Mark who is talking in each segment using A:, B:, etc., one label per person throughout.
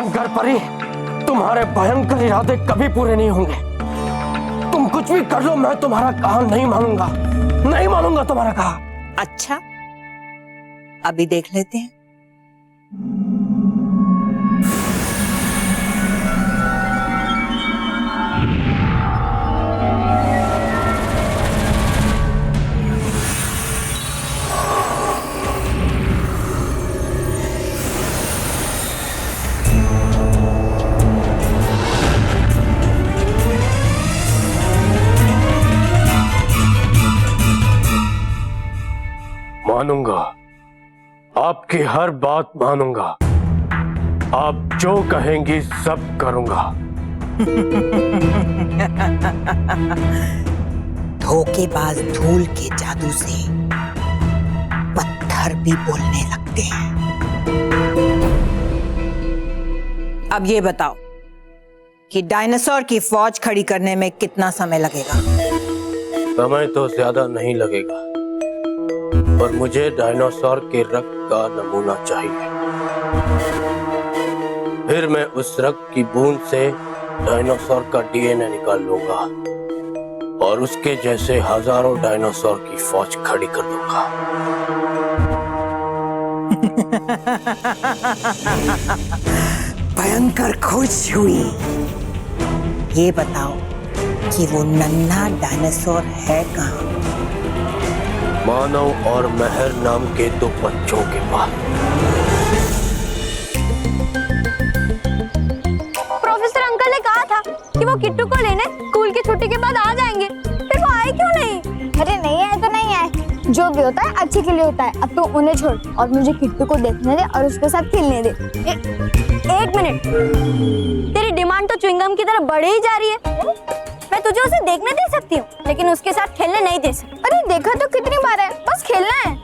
A: भयंकर परी, तुम्हारे भयंकर इरादे कभी पूरे नहीं होंगे। तुम कुछ भी कर लो, मैं तुम्हारा कहा नहीं मानूंगा, नहीं मानूंगा तुम्हारा कहा।
B: अच्छा, अभी देख लेते हैं।
A: मानूंगा, आपकी हर बात मानूंगा, आप जो कहेंगी सब करूंगा।
B: धोखेबाज धूल के जादू से पत्थर भी बोलने लगते हैं। अब ये बताओ कि डायनासोर की फौज खड़ी करने में कितना समय लगेगा?
A: समय तो ज्यादा नहीं लगेगा, पर मुझे डायनासोर के रक्त का नमूना चाहिए। फिर मैं उस रक्त की बूंद से डायनासोर का डीएनए निकाल लूंगा और उसके जैसे हजारों डायनासोर की फौज खड़ी कर दूंगा।
B: भयंकर खुश हुई। ये बताओ कि वो नन्हा डायनासोर है कहाँ?
A: मानव और महर नाम के दो बच्चों के पास।
C: प्रोफेसर अंकल ने कहा था कि वो किट्टू को लेने स्कूल की छुट्टी के बाद आ जाएंगे, फिर वो आए क्यों नहीं?
D: अरे नहीं आए तो नहीं आए, जो भी होता है अच्छे के लिए होता है। अब तो उन्हें छोड़ और मुझे किट्टू को देखने दे और उसके साथ खेलने दे।
C: एक मिनट, तेरी डिमांड तो च्युइंगम की तरह बढ़े ही जा रही है। मैं तुझे उसे देखने दे सकती हूँ, लेकिन उसके साथ खेलने नहीं दे सकती।
D: अरे देखा तो कितनी बार है, बस खेलना है।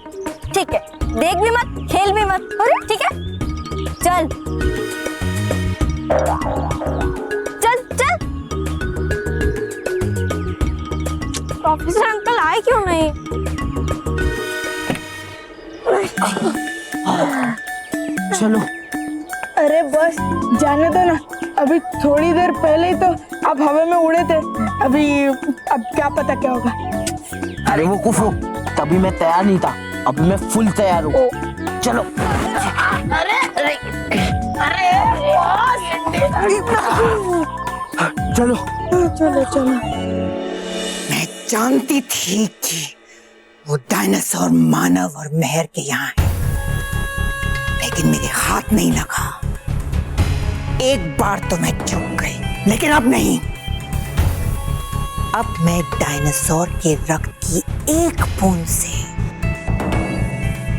C: ठीक है, देख भी मत, खेल भी मत। अरे ठीक है, चल चल चल। प्रोफेसर अंकल आए क्यों नहीं?
E: चलो।
D: अरे बस जाने दो ना, अभी थोड़ी देर पहले ही तो आप हवा में उड़े थे। अब क्या पता क्या होगा।
E: अरे वो कुफो, तभी मैं तैयार नहीं था, अब मैं फुल तैयार हूँ। चलो।
D: अरे अरे अरे
E: चलो
D: चलो चलो।
B: मैं जानती थी कि वो डायनासोर मानव और महर के यहाँ है, लेकिन मेरे हाथ नहीं लगा। एक बार तो मैं चूक गई, लेकिन अब नहीं। अब मैं डायनासोर के रक्त की एक बूंद से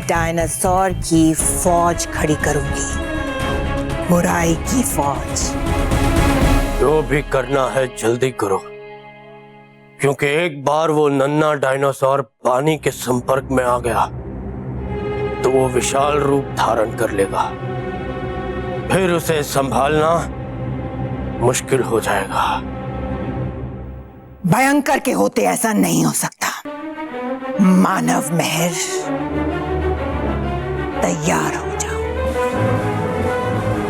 B: डायनासोर की फौज खड़ी करूंगी, बुराई की फौज।
A: जो भी करना है जल्दी करो, क्योंकि एक बार वो नन्हा डायनासोर पानी के संपर्क में आ गया तो वो विशाल रूप धारण कर लेगा, फिर उसे संभालना मुश्किल हो जाएगा।
B: भयंकर के होते ऐसा नहीं हो सकता। मानव महर, तैयार हो जाओ।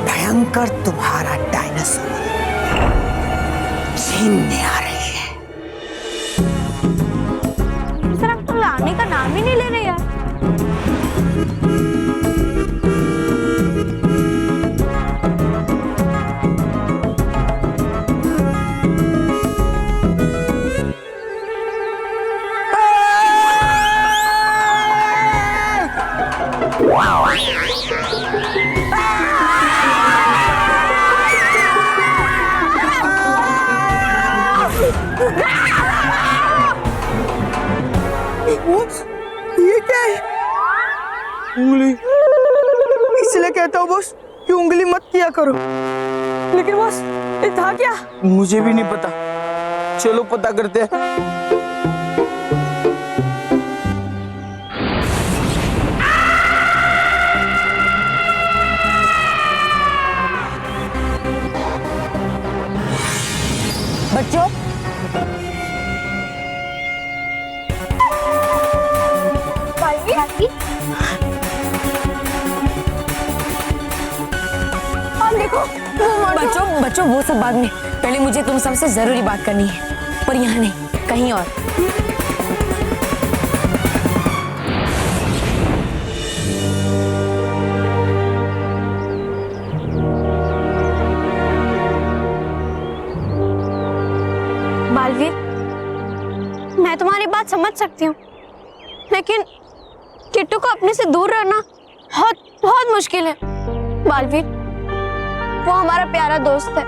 B: भयंकर तुम्हारा डायनासोर छीनने आ रही है।
C: प्रोफेसर अंकल आने का नाम ही नहीं ले रहे यार।
D: ये क्या है? उंगली। इसलिए कहता हूँ बॉस कि उंगली मत किया करो। लेकिन बॉस ये था क्या?
E: मुझे भी नहीं पता, चलो पता करते हैं।
D: बच्चों और देखो
F: बच्चों बच्चों वो सब बाद में, पहले मुझे तुम सबसे जरूरी बात करनी है, पर यहाँ नहीं, कहीं और।
C: बालवीर, मैं तुम्हारी बात समझ सकती हूँ, लेकिन किट्टू को अपने से दूर रहना बहुत बहुत मुश्किल है। बालवीर, वो हमारा प्यारा दोस्त है,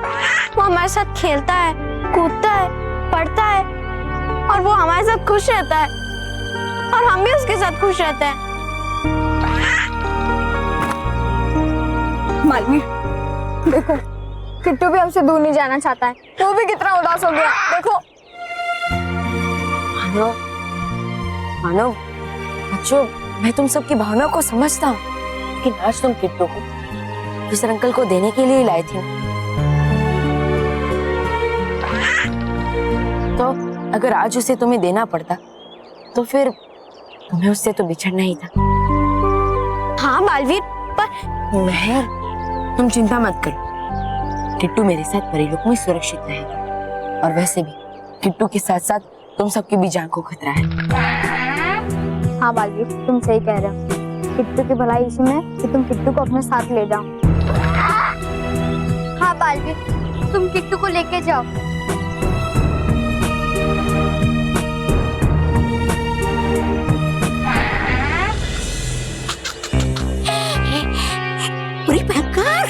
C: वो हमारे साथ खेलता है, कूदता है, पढ़ता है, और वो हमारे साथ खुश रहता है, और हम भी उसके साथ खुश रहते हैं। बालवीर, देखो किट्टू भी हमसे दूर नहीं जाना चाहता है, वो भी कितना उदास हो गया, देखो।
F: मानो मानो बच्चों, मैं तुम सबकी भावनाओं को समझता हूँ, लेकिन आज तुम किट्टू को दूसरे अंकल को देने के लिए लाए थे, तो अगर आज उसे तुम्हें देना पड़ता तो फिर तुम्हें उससे तो बिछड़ना ही था।
C: हाँ बालवीर, पर
F: मेहर, तुम चिंता मत करो, किट्टू मेरे साथ परीलोक में सुरक्षित रहेगा, और वैसे भी किट्टू के साथ साथ तुम सबकी भी जान को खतरा है।
C: हाँ बालवीर, तुम सही कह रहे हो, किट्टू की भलाई इसी में कि तुम किट्टू को अपने साथ ले जाओ। हाँ बालवीर, तुम किट्टू को लेके जाओ।
G: अरे भयंकर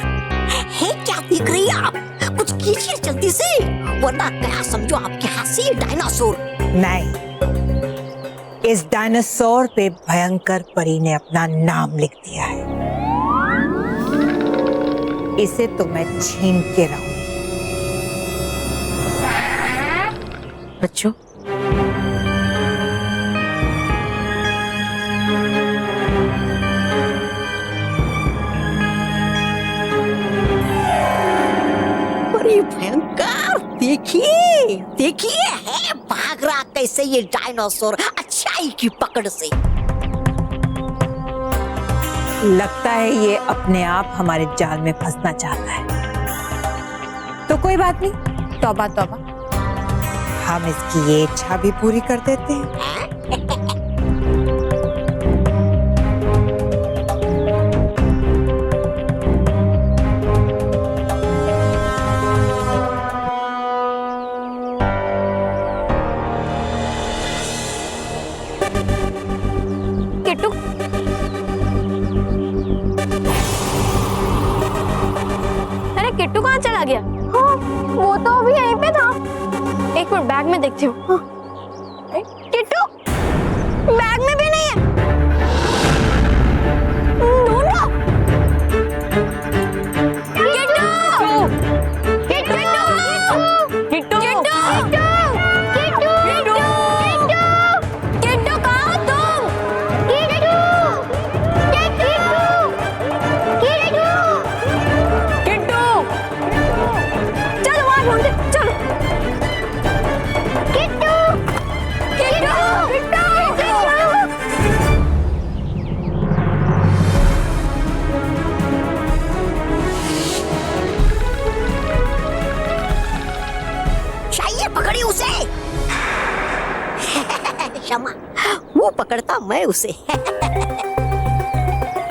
G: है, क्या देख रही है आप? कुछ कीजिए जल्दी से, वरना क्या समझो आपके हाथ से ये डायनासोर।
B: नहीं, इस डायनासोर पे भयंकर परी ने अपना नाम लिख दिया है। इसे तो मैं छीन के रहूंगी।
F: बच्चों,
G: अरे भयंकर, देखिए देखिए, है भाग रहा कैसे ये डायनासोर अच्छाई की पकड़ से।
B: लगता है ये अपने आप हमारे जाल में फंसना चाहता है। तो कोई बात नहीं, तौबा तौबा, हम इसकी ये इच्छा भी पूरी कर देते हैं।
C: किट्टू, अरे किट्टू कहाँ चला गया? हाँ, वो तो अभी यहीं पे था। एक मिनट, बैग में देखती हूँ। हाँ। किट्टू, बैग में भी नहीं है। ढूंढो। किट्टू, किट्टू, किट्टू, किट्टू, किट्टू, कहाँ हो तुम? किट्टू, किट्टू, चलो वहाँ ढूंढते, चलो। किट्टू, किट्टू,
G: चाहिए पकड़ी उसे। क्षमा, वो पकड़ता मैं उसे।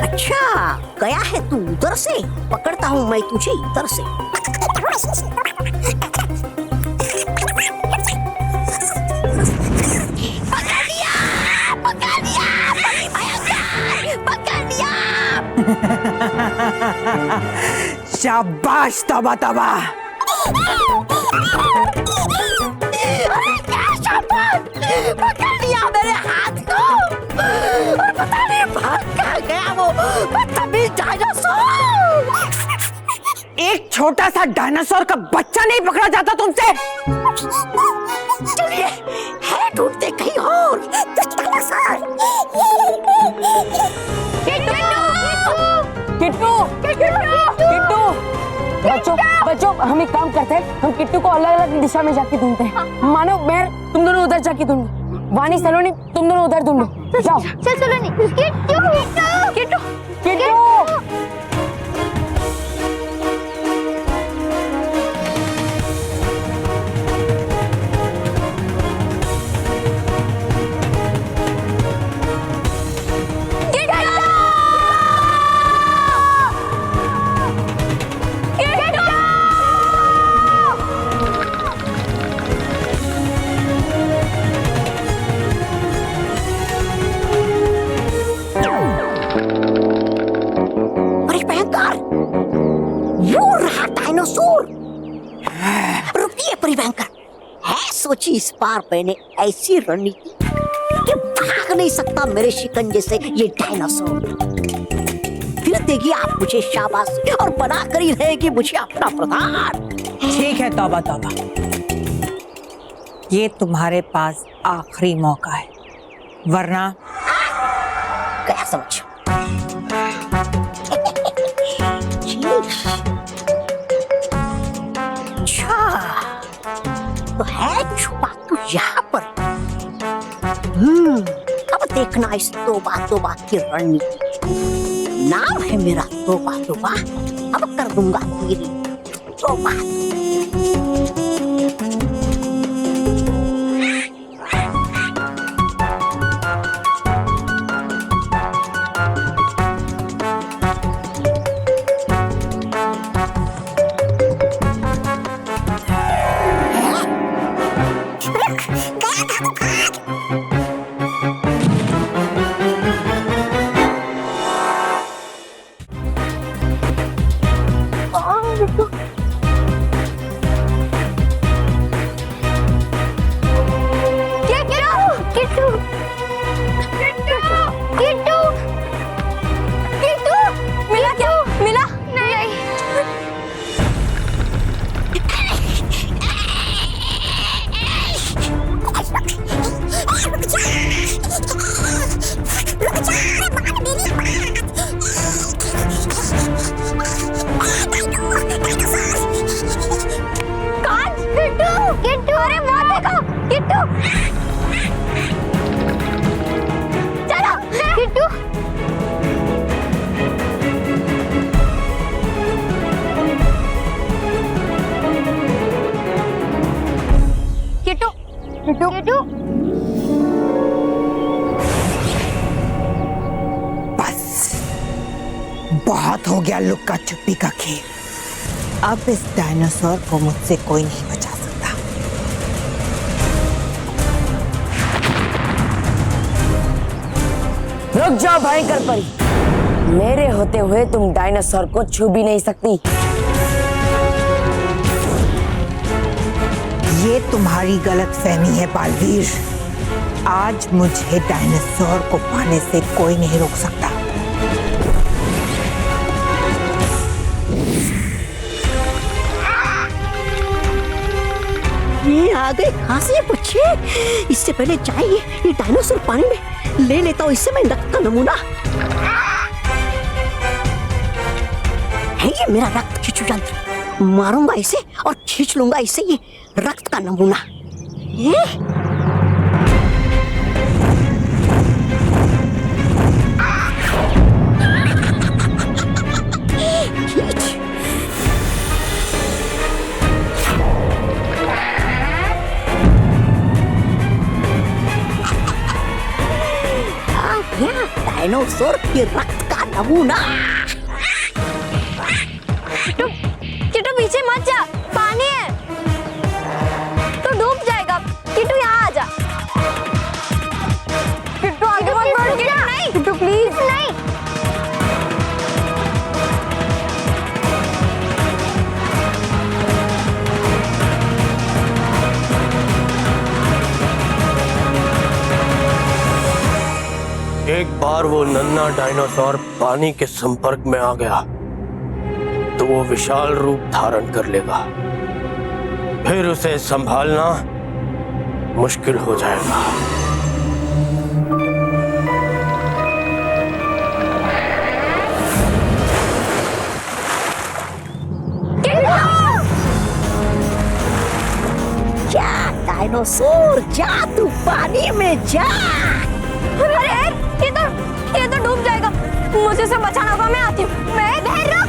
G: अच्छा, गया है तू उधर से, पकड़ता हूँ मैं तुझे इधर से। पकड़ लिया, पकड़ लिया, बड़ी भयंकर, पकड़ लिया।
B: शाबाश तौबा तौबा।
G: पकड़ लिया मेरे हाथ को, और पता नहीं भाग कहाँ गया वो बदतमीज डायनासोर।
B: एक छोटा सा डायनासोर का बच्चा नहीं पकड़ा जाता तुमसे।
G: चलिए, है ढूंढते कहीं और। डायनासोर।
F: किट्टू, किट्टू, बच्चों बच्चों, हम एक काम करते हैं, हम किट्टू को अलग अलग दिशा में जाके ढूंढते हैं। मानो मेहर, तुम दोनों उधर जाके ढूंढो, वानी सलोनी तुम दोनों उधर ढूंढो, जाओ।
C: चल सलोनी। किट्टू, किट्टू,
F: किट्टू,
G: सोची इस बार मैंने ऐसी रणनीति कि भाग नहीं सकता मेरे शिकंजे से ये डायनासोर। फिर देगी आप मुझे शाबाशी और बना कर ही रहेगी मुझे अपना प्रधान।
B: ठीक है, तौबा तौबा, ये तुम्हारे पास आखिरी मौका है, वरना
G: क्या समझ। अच्छा तो है छुपा तू यहाँ पर। अब देखना इस तोबा की रणनीति। नाम है मेरा तोबा। अब कर दूंगा तेरी तोबा।
B: बस बहुत हो गया लुक्का छुपी का खेल। अब इस डायनासोर को मुझसे कोई नहीं बचा सकता।
F: रुक जाओ भयंकर परी, मेरे होते हुए तुम डायनासोर को छू भी नहीं सकती।
B: ये तुम्हारी गलतफहमी है बालवीर। आज मुझे डायनासोर को पाने से कोई नहीं रोक सकता।
G: ये आ गए कहाँ से ये बच्चे? इससे पहले चाहिए ये डायनासोर पानी में ले लेता हूँ इससे मैं रक्त का नमूना। है ये मेरा रक्त खींचू यंत्र। मारूंगा इसे और खींच लूंगा इसे ये रक्त का नमूना। डायनासोर के रक्त का नमूना।
C: किट्टू पीछे मत जा, पानी है तो डूब जाएगा। किट्टू यहाँ आ जा। किट्टू आगे मत बढ़। किट्टू नहीं, किट्टू प्लीज नहीं।
A: एक बार वो नन्हा डायनासोर पानी के संपर्क में आ गया तो वो विशाल रूप धारण कर लेगा। फिर उसे संभालना मुश्किल हो जाएगा।
G: जा डायनासोर जा, तू पानी में जा।
C: अरे ये तो डूब जाएगा। मुझे उसे बचाना होगा। मैं आती हूँ। मैं रुक,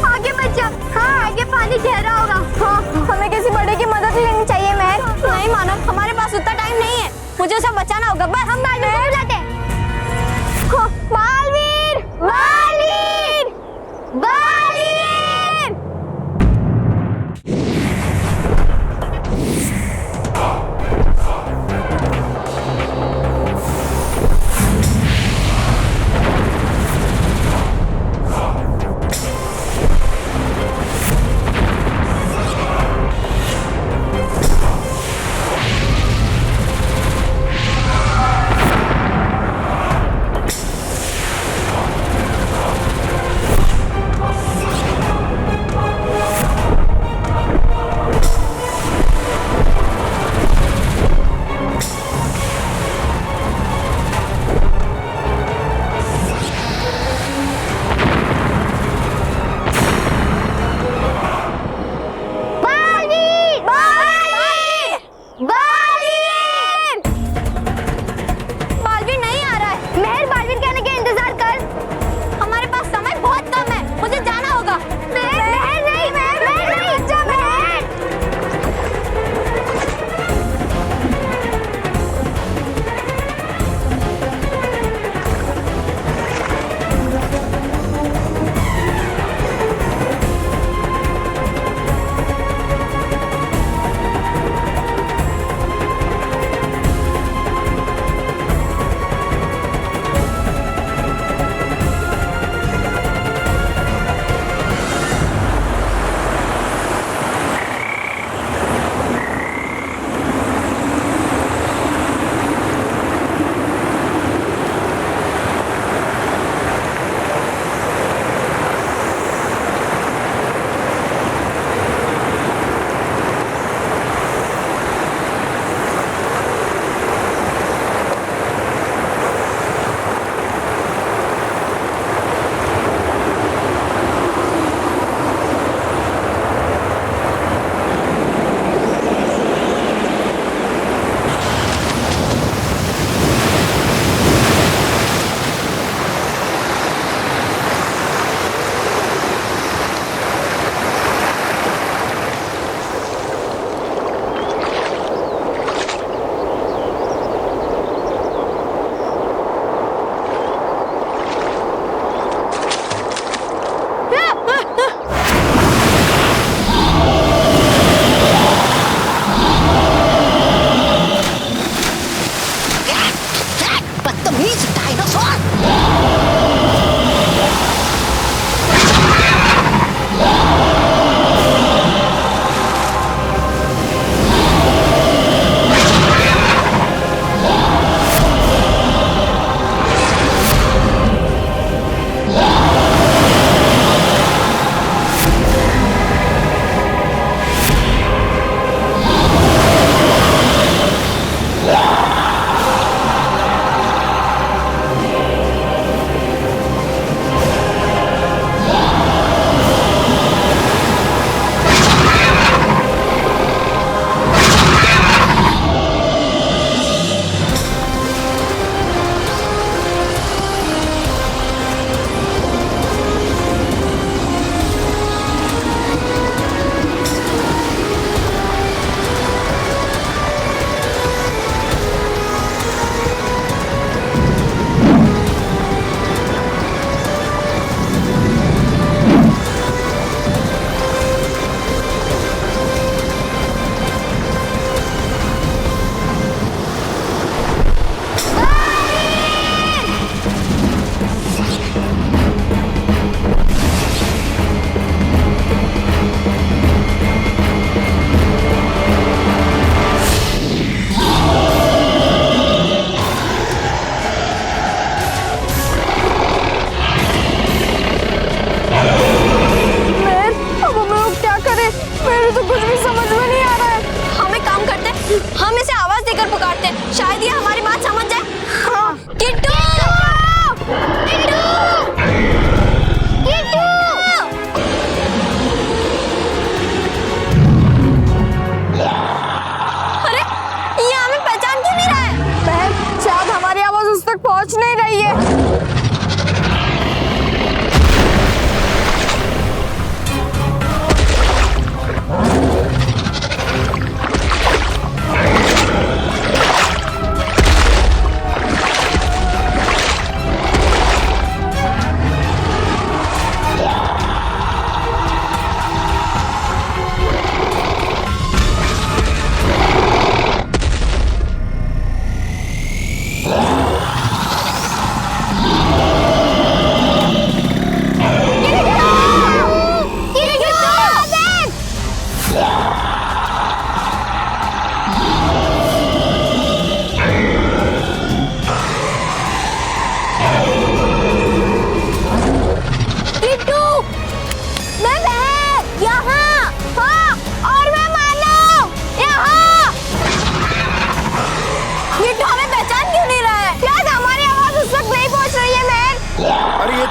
C: आगे मत जा। हाँ, आगे पानी गहरा होगा। हाँ, हमें किसी बड़े की मदद लेनी चाहिए। महर नहीं मानो, हमारे पास उतना टाइम नहीं है। मुझे उसे बचाना होगा। बस हम बालवीर को बुलाते हैं। बालवीर, बालवीर, बालवीर।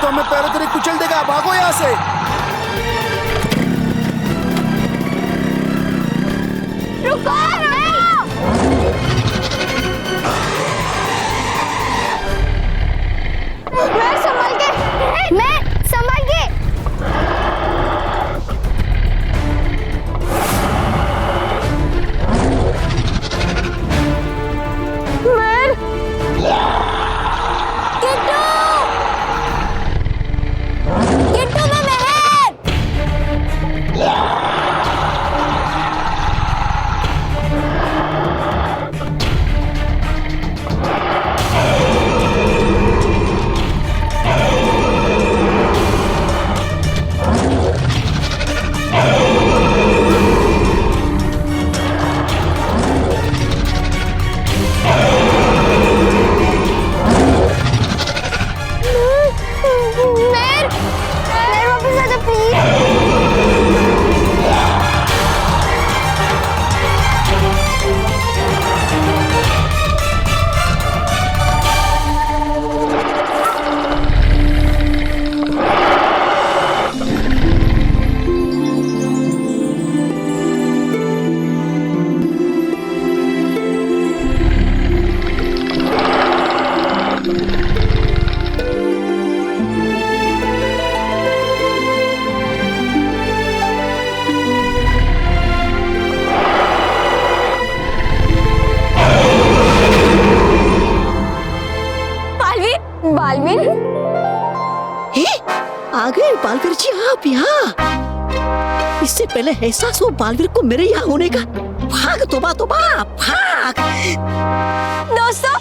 H: तो हमें पैरों तले कुचल देगा। भागो यहाँ से।
C: रुको मैं संभल के किट्टू मैं महर मेर वापस आ जा प्लीज। बालवीर
G: आ गए बालवीर जी आप यहाँ। इससे पहले एहसास हो बालवीर को मेरे यहाँ होने का। भाग तोबा तोबा भाग।
C: दोस्तों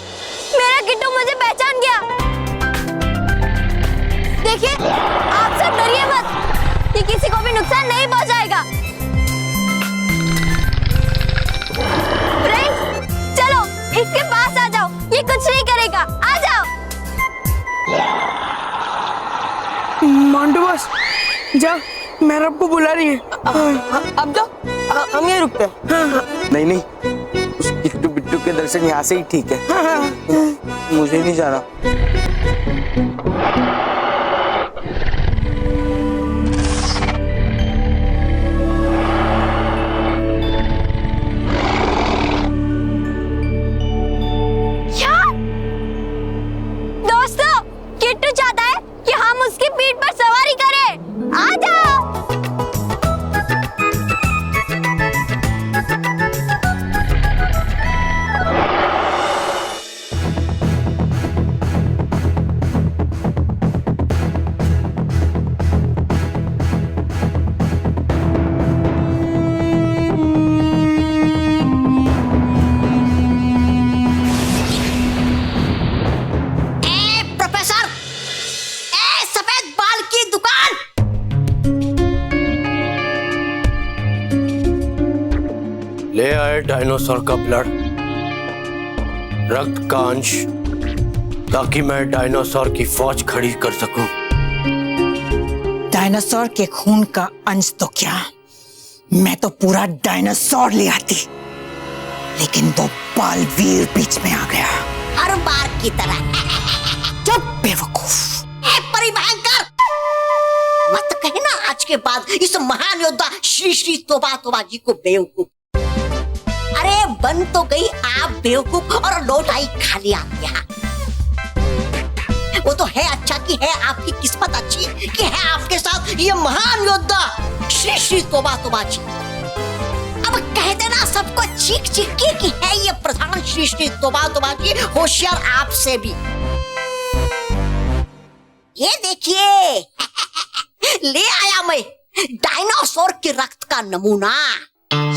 C: मेरा किट्टू मुझे पहचान गया। देखिए आप सब डरिए मत, ये किसी को भी नुकसान नहीं पहुंचाएगा। फ्रेंड्स चलो इसके पास आ जाओ, ये कुछ नहीं करेगा। आ जाओ।
D: मोंटू बॉस जा, मैं रब को बुला रही है।
F: अब तो हम ये रुकते हैं।
E: नहीं नहीं, उस किट्टू बिट्टू के दर्शन यहाँ से ही ठीक है। मुझे नहीं जाना।
C: दोस्तों किट्टू चाहता है कि हम उसकी पीठ पर सवारी करें। आ जाओ।
A: ले आए डायनासोर का ब्लड, रक्त का अंश, ताकि मैं डायनासोर की फौज खड़ी कर सकूं।
B: डायनासोर के खून का अंश तो क्या, मैं तो पूरा डायनासोर ले आती, लेकिन वो बालवीर बीच में आ गया।
G: हर बार की तरह।
B: चुप बेवकूफ।
G: परिभयंकर मत कहना आज के बाद इस महान योद्धा श्री श्री तोबा तोबा जी को बेवकूफ। अरे बन तो गई आप बेवकूफ और लौट आई खाली आप यहाँ। वो तो है अच्छा कि है आपकी किस्मत अच्छी कि है आपके साथ ये महान योद्धा श्री श्री तोबा तोबा जी। अब कह देना सबको चीख चीख के कि है ये प्रधान श्री श्री तोबा तोबा जी होशियार आपसे भी। ये देखिए ले आया मैं डायनासोर के रक्त का नमूना।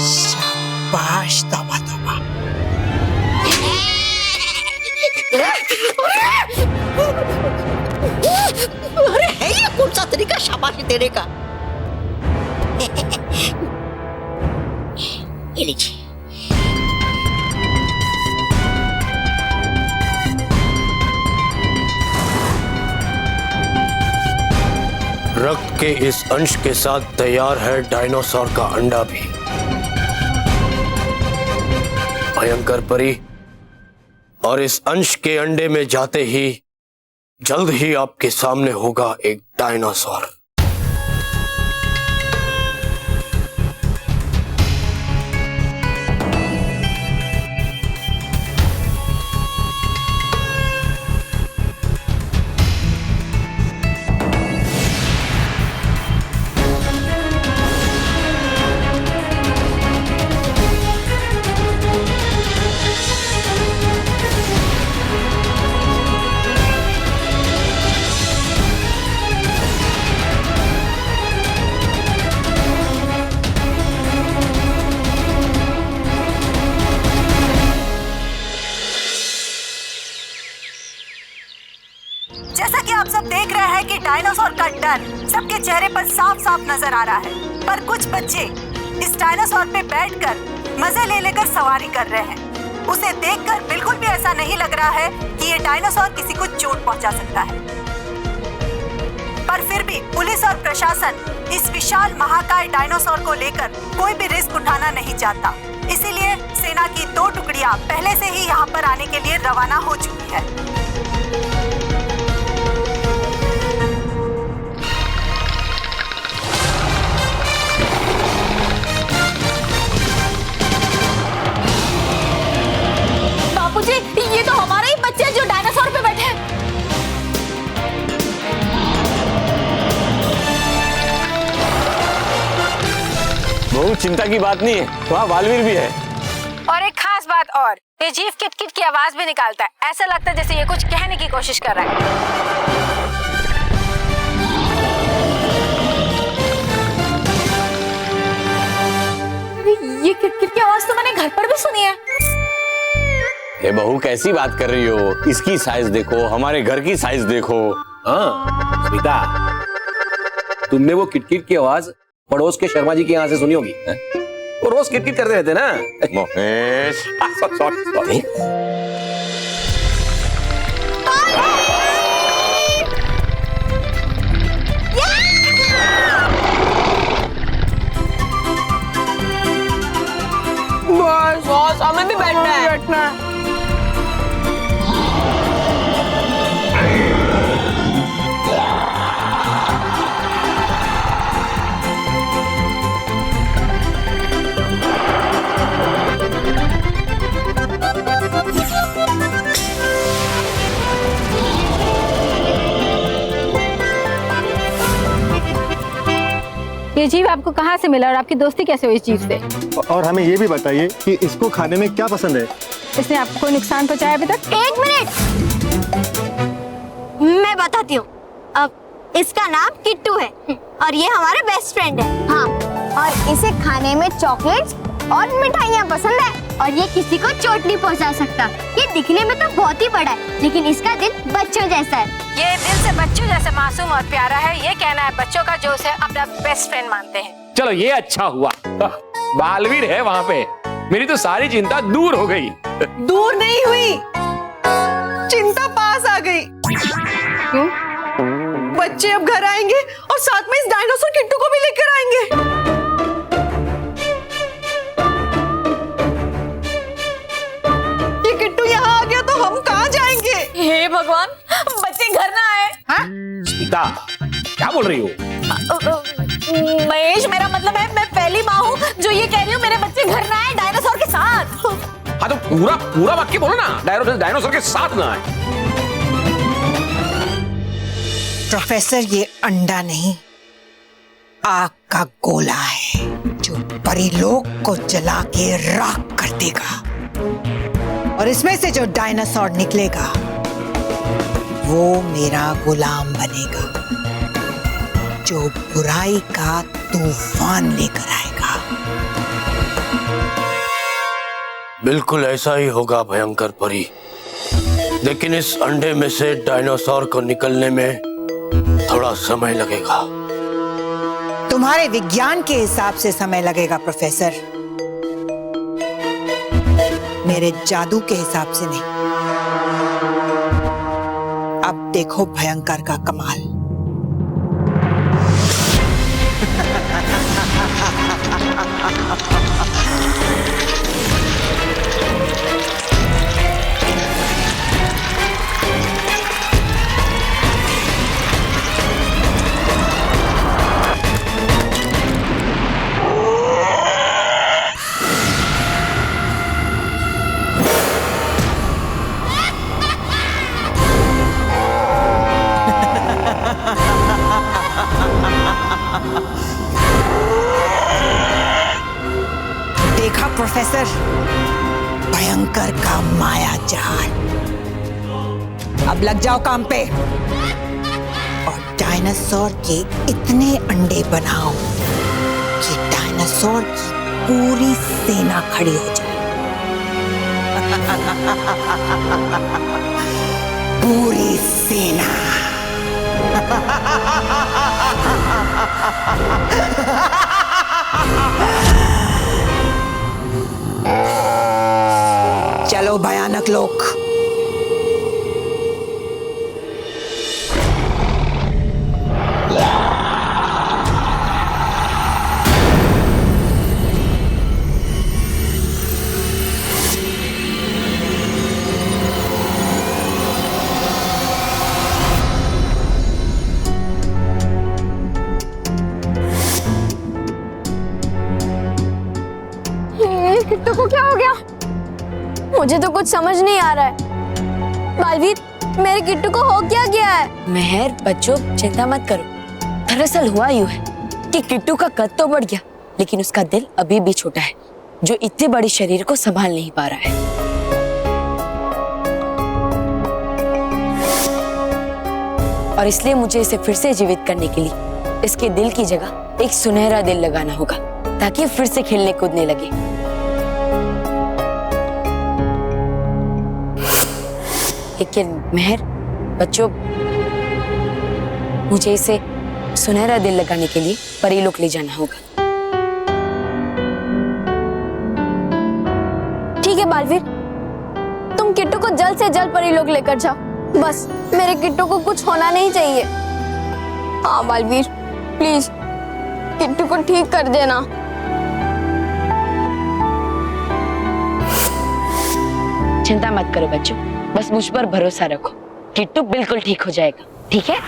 B: शाबाश तौबा तौबा।
G: अरे है ये कौन सा तरीका शाबाशी देने का। ये लीजिए।
A: रक्त के इस अंश के साथ तैयार है डायनासोर का अंडा भी। भयंकर परी, और इस अंश के अंडे में जाते ही जल्द ही आपके सामने होगा एक डायनासोर।
B: जैसा कि आप सब देख रहे हैं कि डायनासोर का डर सबके चेहरे पर साफ साफ नजर आ रहा है, पर कुछ बच्चे इस डायनासोर पे बैठकर मजे ले लेकर सवारी कर रहे हैं। उसे देखकर बिल्कुल भी ऐसा नहीं लग रहा है कि ये डायनासोर किसी को चोट पहुंचा सकता है, पर फिर भी पुलिस और प्रशासन इस विशाल महाकाय डायनासोर को लेकर कोई भी रिस्क उठाना नहीं चाहता। इसीलिए सेना की 2 टुकड़ियां पहले से ही यहाँ पर आने के लिए रवाना हो चुकी है।
C: बापूजी, ये तो हमारे ही बच्चे हैं जो डायनासोर पे बैठे हैं।
I: बहुत चिंता की बात नहीं है, वहाँ बालवीर भी है।
J: और एक खास बात और, ये जीव किट-किट की आवाज भी निकालता है। ऐसा लगता है जैसे ये कुछ कहने की कोशिश कर रहा है।
C: ये किट-किट की आवाज तो मैंने घर पर भी सुनी है।
I: ये बहू कैसी बात कर रही हो? इसकी साइज देखो, हमारे घर की साइज देखो।
K: हाँ स्मिता, तुमने वो किटकिट की आवाज पड़ोस के शर्मा जी के यहाँ से सुनी होगी। वो रोज किटकिट करते रहते ना।
I: महेश,
K: सॉरी।
F: बॉस, हमें भी बैठना है।
J: ये जीव आपको कहाँ से मिला और आपकी दोस्ती कैसे हुई इस जीव से?
L: और हमें ये भी बताइए कि इसको खाने में क्या पसंद है?
J: इसने आपको कोई नुकसान पहुंचाया अभी तक?
C: 1 मिनट, मैं बताती हूँ। अब इसका नाम किट्टू है और ये हमारे बेस्ट फ्रेंड है। हाँ, और इसे खाने में चॉकलेट्स और मिठाइयाँ पसंद है और ये किसी को चोट नहीं पहुँचा सकता। ये दिखने में तो बहुत ही बड़ा है, लेकिन इसका दिल बच्चों जैसा है।
J: ये दिल से बच्चों जैसे मासूम और प्यारा है। ये कहना है बच्चों का जो उसे अपना बेस्ट फ्रेंड मानते हैं।
K: चलो ये अच्छा हुआ, बालवीर है वहाँ पे। मेरी तो सारी चिंता दूर हो गई।
D: दूर नहीं हुई, चिंता पास आ गई।
J: क्यों?
D: बच्चे अब घर आएंगे और साथ में इस डायनासोर किट्टू को भी लेकर आएंगे। ये किट्टू यहाँ आ गया तो हम कहाँ जाएंगे?
F: हे भगवान, बच्चे घर ना आए। हाँ?
K: स्मिता, क्या बोल रही हो?
F: महेश, मेरा मतलब है मैं पहली माँ हूँ जो ये कह रही हूँ मेरे बच्चे घर ना आए डायनासोर के साथ।
K: हाँ तो पूरा वाक्य बोलो ना, डायनासोर के साथ ना आए।
B: प्रोफेसर, ये अंडा नहीं, आग का गोला है जो परीलोक को जला के राख कर देगा, और इसमें से जो डायनासोर निकलेगा वो मेरा गुलाम बनेगा, जो बुराई का तूफान लेकर आएगा।
A: बिल्कुल ऐसा ही होगा भयंकर परी, लेकिन इस अंडे में से डायनासोर को निकलने में थोड़ा समय लगेगा।
B: तुम्हारे विज्ञान के हिसाब से समय लगेगा प्रोफेसर, मेरे जादू के हिसाब से नहीं। अब देखो भयंकर का कमाल। प्रोफेसर भयंकर का माया जाल। अब लग जाओ काम पे और डायनासोर के इतने अंडे बनाओ कि डायनासोर की पूरी सेना खड़ी हो जाए। पूरी सेना। चलो भयानक लोग।
C: किट्टू को क्या हो गया? मुझे तो कुछ समझ नहीं आ रहा है। बालवीर, मेरे किट्टू को हो क्या गया है?
F: मेहर, बच्चों चिंता मत करो। दरअसल हुआ यूं है कि किट्टू का कद तो बढ़ गया, लेकिन उसका दिल अभी भी छोटा है, जो इतने बड़े शरीर को संभाल नहीं पा रहा है। और इसलिए मुझे इसे फिर से जीवित करने के लिए इसके दिल की जगह एक सुनहरा दिल लगाना होगा, ताकि फिर से खेलने कूदने लगे। लेकिन मेहर, बच्चों, मुझे इसे सुनहरा दिल लगाने के लिए परीलोक ले जाना होगा।
C: ठीक है बालवीर, तुम किट्टू को जल्द से जल्द परीलोक लेकर जाओ। बस मेरे किट्टू को कुछ होना नहीं चाहिए। हाँ बालवीर, प्लीज किट्टू को ठीक कर देना।
F: चिंता मत करो बच्चों, बस मुझ पर भरोसा रखो। किट्टू बिल्कुल ठीक हो जाएगा, ठीक है?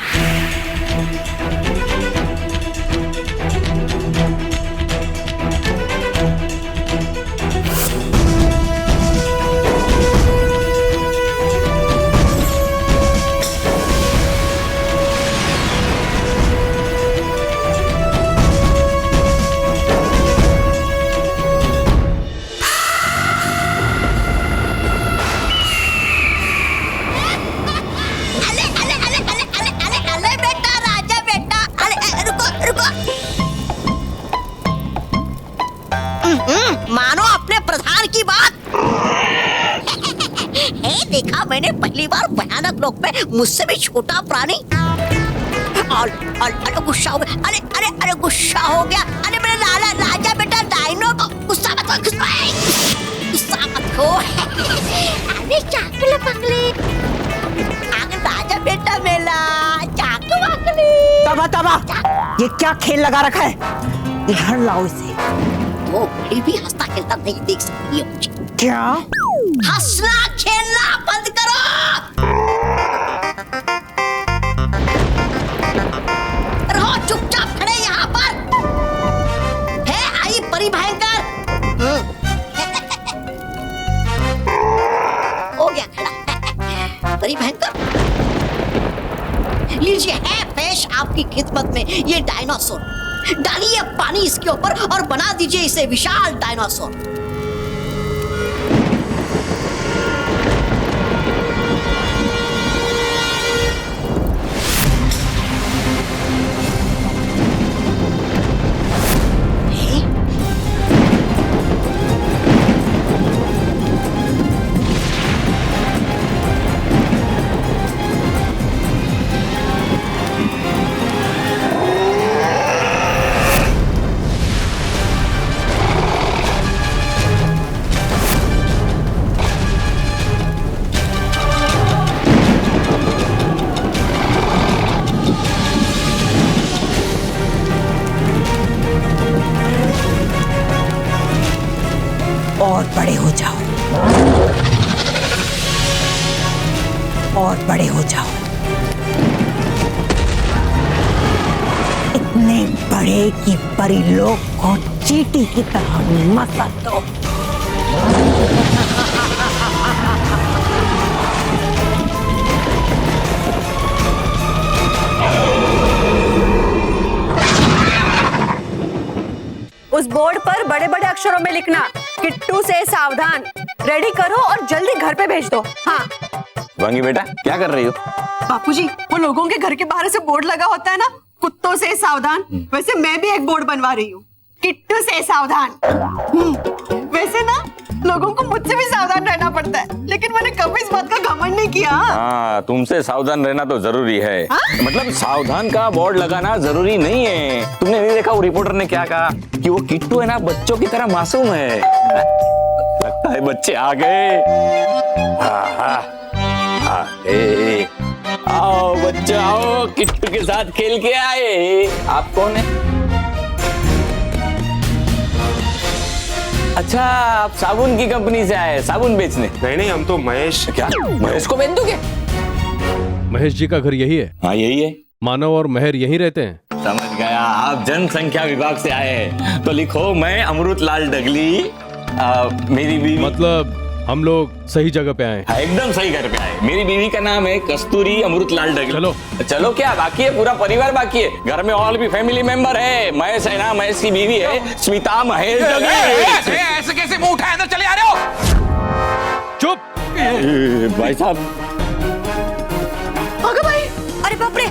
G: मानो अपने प्रधान की बात। देखा मैंने पहली बार भयानक लोक में मुझसे भी छोटा प्राणी और गुस्सा हो गया। अरे अरे अरे गुस्सा हो गया। अरे मेरे लाला राजा बेटा डायनो को गुस्सा मत हो। अरे चाकले पकले राजा बेटा मेला चाकू पकले।
B: तबा तबा, ये क्या खेल लगा रखा है? इधर लाओ इसे।
G: वो कोई भी हंसता खेलता नहीं देख सकती है मुझे।
B: क्या?
G: हंसना खेलना बंद करो। रहो चुपचाप खड़े यहाँ पर। है आई परी भयंकर। हो गया खड़ा परी भयंकर। लीजिए है पेश आपकी खिदमत में ये डायनासोर। डालिए पानी इसके ऊपर और बना दीजिए इसे विशाल डायनासोर।
B: और बड़े हो जाओ, और बड़े हो जाओ। इतने बड़े कि परीलोक को चींटी की तरह मसल दो।
J: उस बोर्ड पर बड़े बड़े अक्षरों में लिखना,
D: किट्टू से सावधान। रेडी करो और जल्दी घर पे भेज दो। हाँ
I: वांगी बेटा क्या कर रही हो?
D: बापूजी, वो लोगों के घर के बाहर से बोर्ड लगा होता है ना, कुत्तों से सावधान, वैसे मैं भी एक बोर्ड बनवा रही हूँ, किट्टू से सावधान। वैसे ना लोगों को मुझसे भी सावधान रहना पड़ता है, लेकिन मैंने कभी इस बात का घमंड नहीं किया।
I: हाँ, तुमसे सावधान रहना तो जरूरी है। मतलब सावधान का बोर्ड लगाना जरूरी नहीं है। तुमने नहीं देखा वो रिपोर्टर ने क्या कहा कि वो किट्टू है ना बच्चों की तरह मासूम है। लगता है बच्चे आ गए। आओ बच्चे आओ, किट्टू के साथ खेल के आए। आप कौन है? अच्छा, आप साबुन की कंपनी से आए, साबुन बेचने?
L: नहीं, हम तो महेश।
I: क्या महेश को बेच दोगे?
M: महेश जी का घर यही है?
I: हाँ यही है।
M: मानव और मेहर यहीं रहते हैं?
I: समझ गया, आप जनसंख्या विभाग से आए हैं। तो लिखो, मैं अमृतलाल डगली, मेरी बीवी।
M: मतलब हम लोग सही जगह पे आए?
I: हाँ, एकदम सही घर पे आए। मेरी बीवी का नाम है कस्तूरी अमृतलाल डगली।
M: चलो
I: चलो, क्या बाकी है? पूरा परिवार बाकी है। घर में और भी फैमिली मेंबर है। महेश है ना, महेश की बीवी है स्मिता महेश डगली।
K: ऐसे कैसे मुंह उठाए अंदर चले आ रहे हो?
M: चुप।
I: भाई साहब।
D: अरे बाप रे।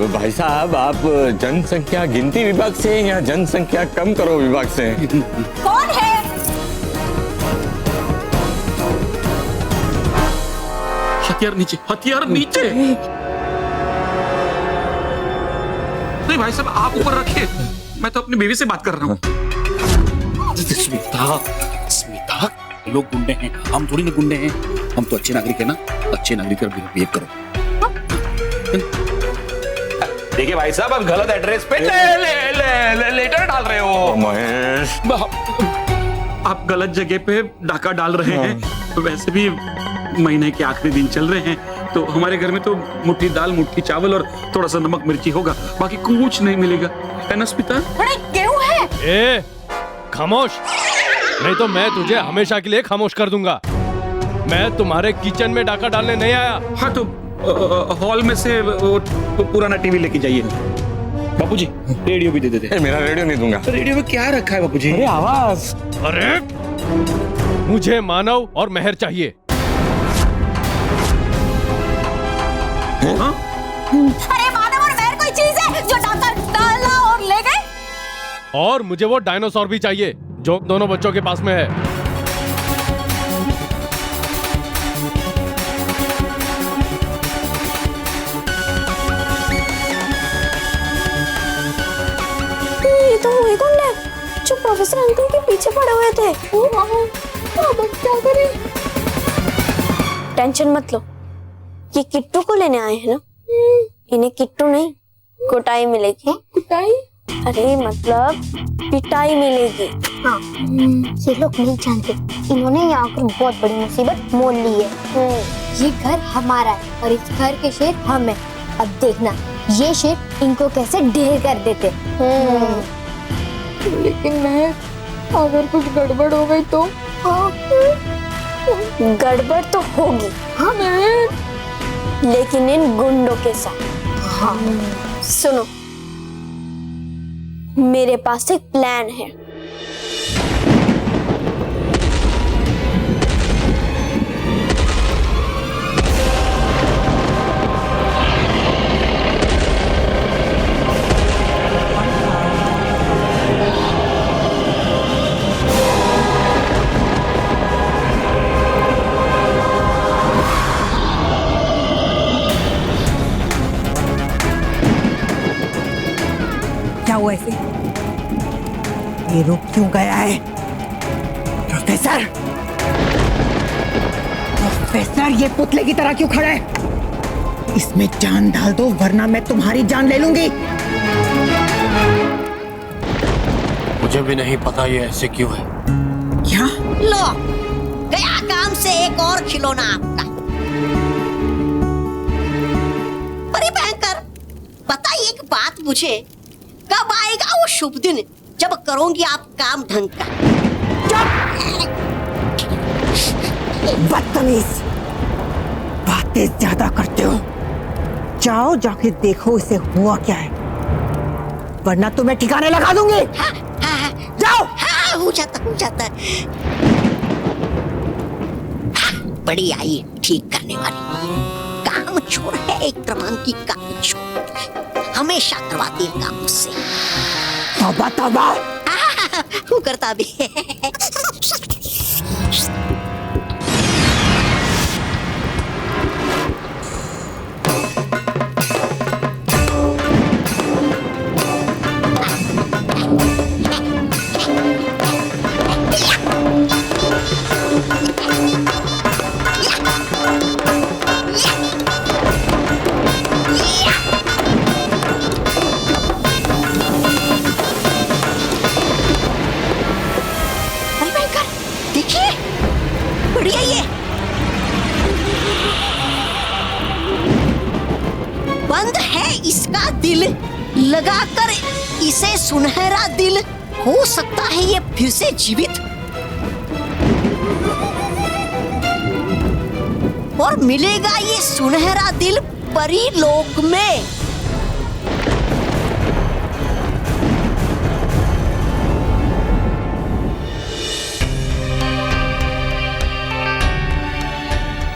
I: भाई साहब, आप जनसंख्या गिनती विभाग से या जनसंख्या कम करो विभाग से?
D: कौन है?
K: हथियार नीचे, हथियार नीचे। नहीं भाई साहब, आप ऊपर रखिए, मैं तो अपनी बीवी से बात कर रहा हूँ।
N: स्मिता, स्मिता, लोग गुंडे हैं, हम थोड़ी ना गुंडे हैं। हम तो अच्छे नागरिक है ना, अच्छे नागरिक का बिहेव करो।
K: देखिए भाई साहब, आप गलत एड्रेस पे लेटर डाल रहे हो।
I: महेश,
K: आप गलत जगह पे डाका डाल रहे हैं। वैसे भी महीने के आखिरी दिन चल रहे हैं, तो हमारे घर में तो मुट्ठी दाल, मुट्ठी चावल और थोड़ा सा नमक मिर्ची होगा, बाकी कुछ नहीं मिलेगा, है ना स्मिता?
D: अरे गेहूं है।
M: ए, खामोश, नहीं तो मैं तुझे हमेशा के लिए खामोश कर दूंगा। मैं तुम्हारे किचन में डाका डालने नहीं आया।
K: हाँ, तो हॉल में से वो पुराना टीवी लेके जाइए। बापूजी, रेडियो भी दे देते।
I: मेरा रेडियो नहीं दूंगा।
K: रेडियो में क्या रखा है बापूजी?
I: अरे आवाज।
M: अरे मुझे मानव और मेहर चाहिए।
K: हाँ?
D: अरे मानव और मेहर कोई चीज है जो डाका डाला और ले गए?
M: और मुझे वो डायनासोर भी चाहिए जो दोनों बच्चों के पास में है।
C: ये तो वही गुंडे हैं जो प्रोफेसर अंकल के पीछे पड़े हुए थे। अब क्या करें? टेंशन मत लो, ये किट्टू को लेने आए हैं ना, इन्हें किट्टू नहीं कुटाई मिलेगी। कुटाई? अरे मतलब पिटाई मिलेगी।
O: हाँ, ये लोग नहीं जानते, इन्होंने यहाँ पर बहुत बड़ी मुसीबत मोल ली है। ये घर हमारा है और इस घर के शेर हम हैं। अब देखना ये शेर इनको कैसे ढेर कर देते।
C: लेकिन मैं अगर कुछ गड़बड़ हो गई तो? हाँ, गड़बड़ तो होगी। हाँ, लेकिन इन गुंडों के साथ। हाँ, सुनो, मेरे पास एक प्लान है।
B: क्या हुआ ऐसे? ये रुक क्यों गया है? प्रोफेसर, प्रोफेसर, ये पुतले की तरह क्यों खड़ा है? इसमें जान डाल दो वरना मैं तुम्हारी जान ले लूंगी।
A: मुझे भी नहीं पता ये ऐसे क्यों है।
B: क्या?
G: लो, गया काम से एक और खिलौना आपका। अरे भयंकर, बताइए एक बात मुझे, कब आएगा वो शुभ दिन जब करोगी आप काम ढंग का?
B: बदतमीज, बातें ज्यादा करते हो। जाओ जाके देखो इसे हुआ क्या है, वरना तुम्हें ठिकाने लगा दूंगी।
G: हाँ,
B: जाओ।
G: हाँ, हो जाता। बड़ी आई ठीक करने वाली, काम छोड़ है एक प्रमाण की काम छोड़, हमेशा करवाती है काम मुझसे।
B: तौबा
G: वो करता भी है। देखिए बढ़िया ये बंद है इसका दिल, लगाकर इसे सुनहरा दिल, हो सकता है ये फिर से जीवित और मिलेगा ये सुनहरा दिल परी लोक में।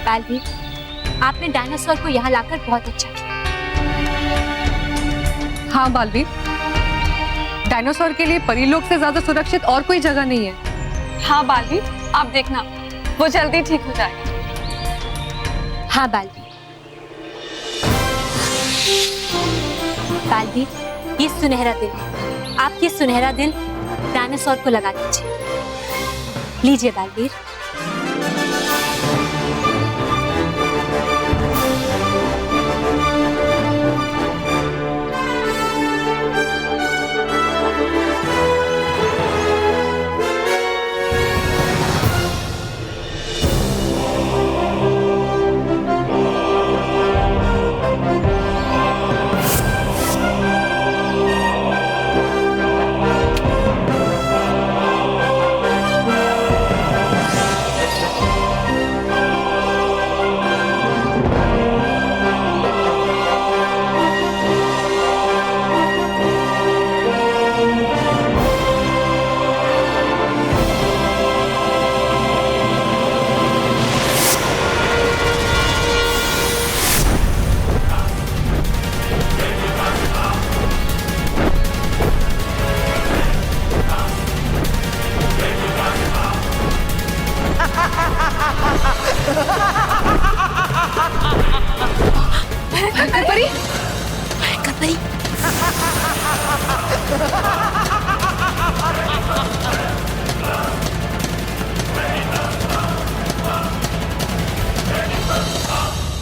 J: बालवीर, आपने डायनासोर को यहाँ लाकर बहुत अच्छा किया।
D: हाँ बालवीर, डायनासोर के लिए परीलोक से ज्यादा सुरक्षित और कोई जगह नहीं है। हाँ बालवीर, आप देखना वो जल्दी ठीक हो जाएगा।
J: हाँ बालवीर, ये सुनहरा दिल है। आप ये सुनहरा दिल डायनासोर को लगा दीजिए। लीजिए बालवीर।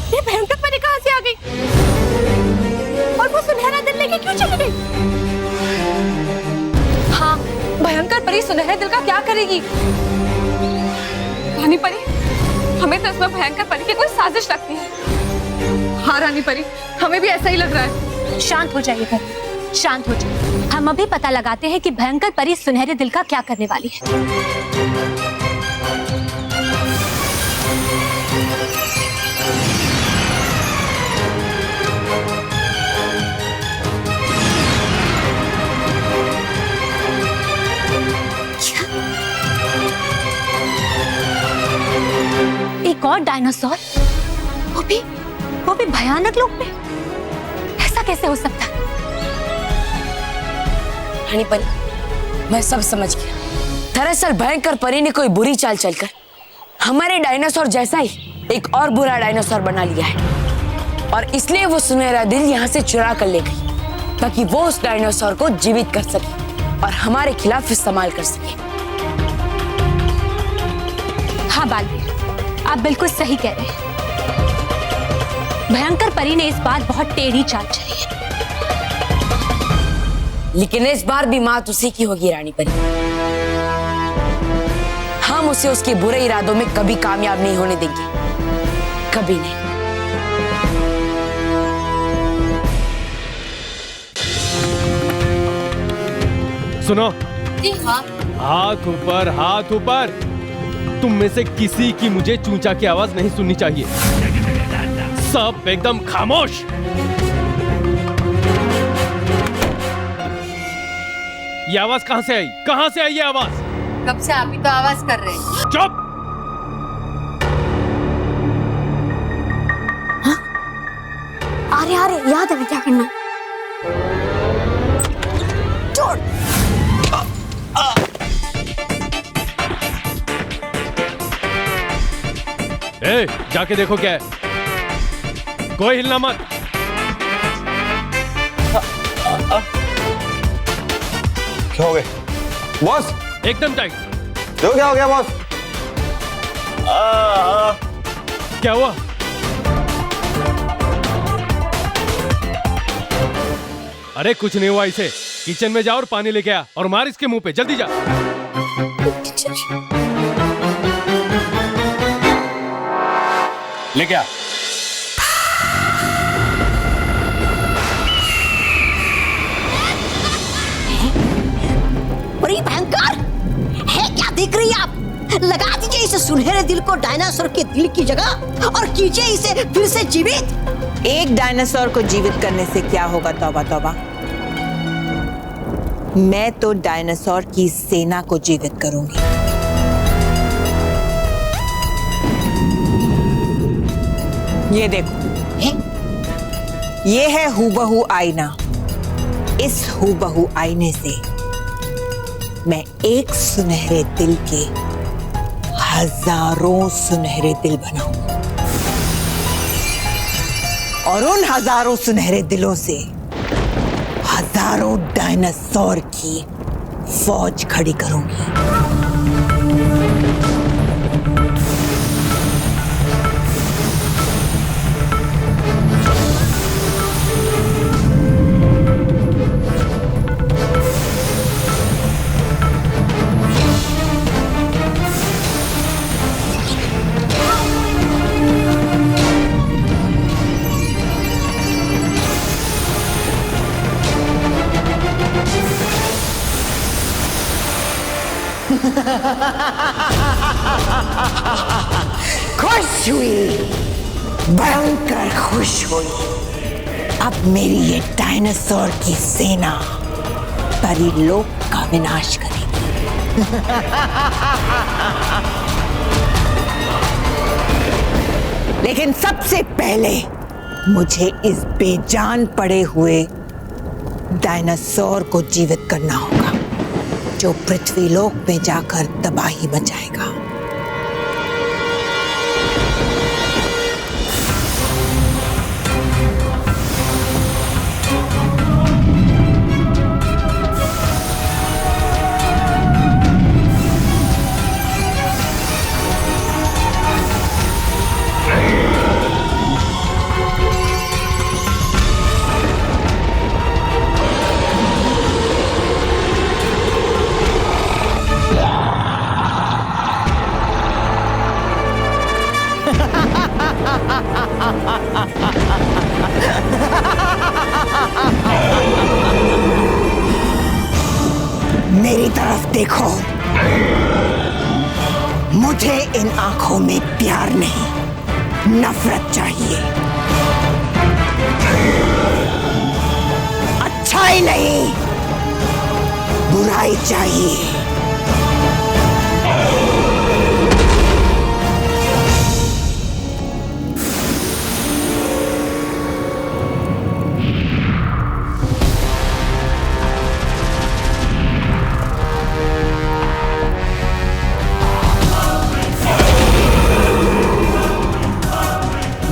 C: ये भयंकर परी कहाँ से आ गई? और वो सुनहरा दिल लेके क्यों चली गई?
D: हाँ, भयंकर परी सुनहरे दिल का क्या करेगी? रानी परी, हमें तो इसमें भयंकर परी की कोई साजिश लगती है। हाँ रानी परी, हमें भी ऐसा ही लग रहा है।
J: शांत हो जाइए परी, शांत हो जाइए। हम अभी पता लगाते हैं कि भयंकर परी सुनहरे दिल का क्या करने वाली है। एक और डायनासोर, वो भी भयानक लोक में। ऐसा कैसे हो सकता है?
F: रानी परी, मैं सब समझ गया। दरअसल भयंकर परी ने कोई बुरी चाल चलकर हमारे डायनासोर जैसा ही एक और बुरा डायनासोर बना लिया है, और इसलिए वो सुनहरा दिल यहाँ से चुरा कर ले गई ताकि वो उस डायनासोर को जीवित कर सके और हमारे खिलाफ इस्तेमाल कर सके।
J: हाँ बालवीर, आप बिल्कुल सही कह रहे हैं। भयंकर परी ने इस बार बहुत टेढ़ी चाल चली है।
F: लेकिन इस बार भी मात उसी की होगी रानी परी। हम उसे उसके बुरे इरादों में कभी कामयाब नहीं होने देंगे, कभी नहीं।
M: सुनो,
J: हाँ।
M: हाथ ऊपर, हाथ ऊपर। तुम में से किसी की मुझे चूंचा की आवाज नहीं सुननी चाहिए। सब एकदम खामोश। ये आवाज कहां से आई? कहां से आई ये आवाज?
D: कब से आप ही तो आवाज कर रहे हैं।
M: चुप।
O: अरे याद है क्या करना।
B: छोड़।
M: ए, जाके देखो क्या है। कोई हिलना मत।
I: क्या हो गया बॉस?
M: एकदम टाइट।
I: तो क्या हो गया बॉस?
M: क्या हुआ? अरे कुछ नहीं हुआ इसे। किचन में जा और पानी लेके आ और मार इसके मुंह पे, जल्दी जा।
N: लेके आ।
G: बड़ी भयंकर है, क्या देख रही है आप? लगा दीजिए इस सुनहरे दिल को डायनासोर के दिल की जगह और कीजिए इसे फिर से जीवित।
B: एक डायनासोर को जीवित करने से क्या होगा? तौबा तौबा। मैं तो डायनासोर की सेना को जीवित करूंगी। ये देखो, ये है हूबहू आईना। इस हूबहू आईने से मैं एक सुनहरे दिल के हजारों सुनहरे दिल बनाऊंगा और उन हजारों सुनहरे दिलों से हजारों डायनासोर की फौज खड़ी करूंगी। खुश हुई, भयंकर खुश हुई। अब मेरी ये डायनासोर की सेना परीलोक का विनाश करेगी। लेकिन सबसे पहले मुझे इस बेजान पड़े हुए डायनासोर को जीवित करना होगा, जो पृथ्वीलोक में जाकर तबाही मचाएगा। मेरी तरफ देखो, मुझे इन आंखों में प्यार नहीं, नफरत चाहिए। अच्छाई नहीं, बुराई चाहिए।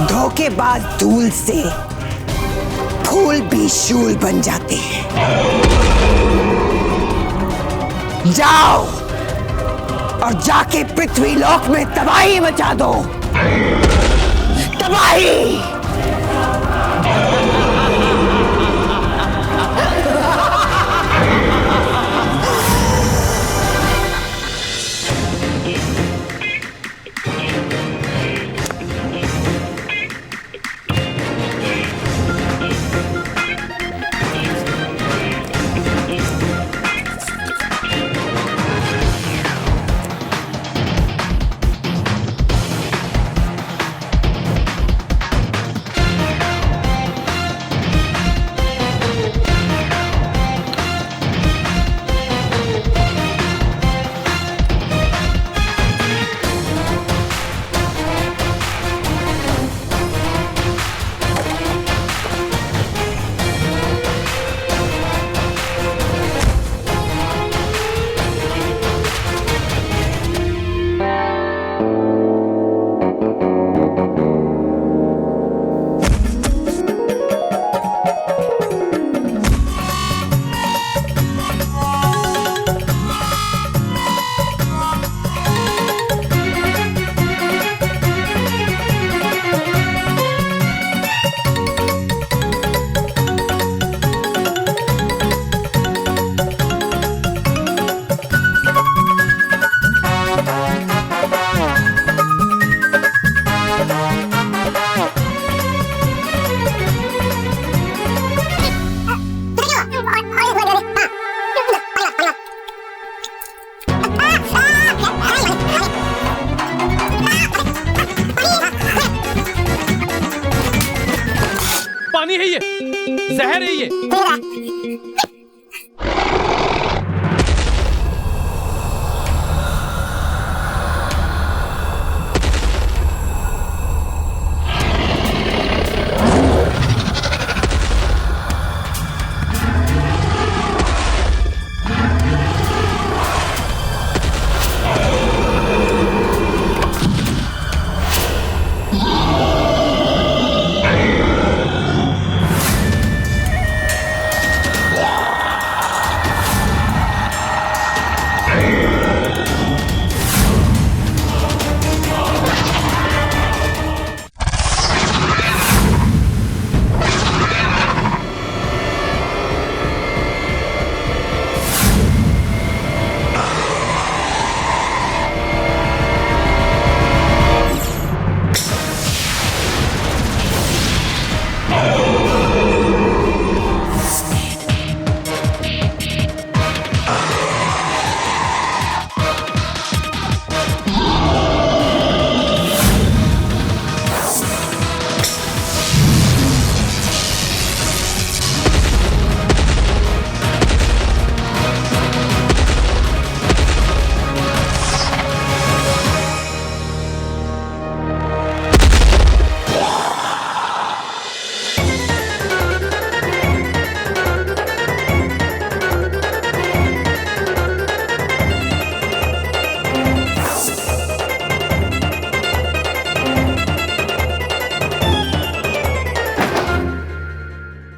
B: धोखेबाज धूल से फूल भी शूल बन जाते हैं। जाओ और जाके पृथ्वीलोक में तबाही मचा दो। तबाही।
M: शहर है ये।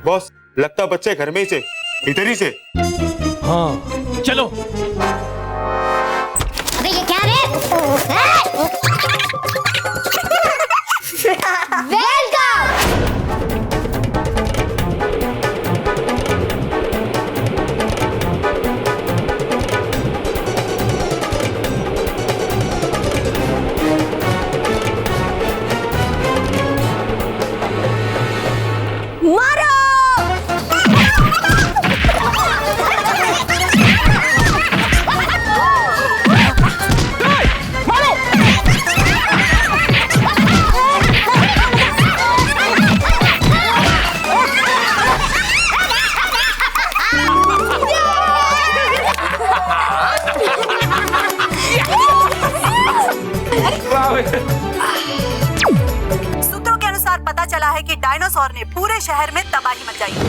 L: बॉस, लगता बच्चे घर में ही से, इधर ही से।
M: हाँ चलो।
O: अबे ये क्या रे? वेलकम।
G: मारो।
D: सूत्रों के अनुसार पता चला है कि डायनासोर ने पूरे शहर में तबाही मचाई है।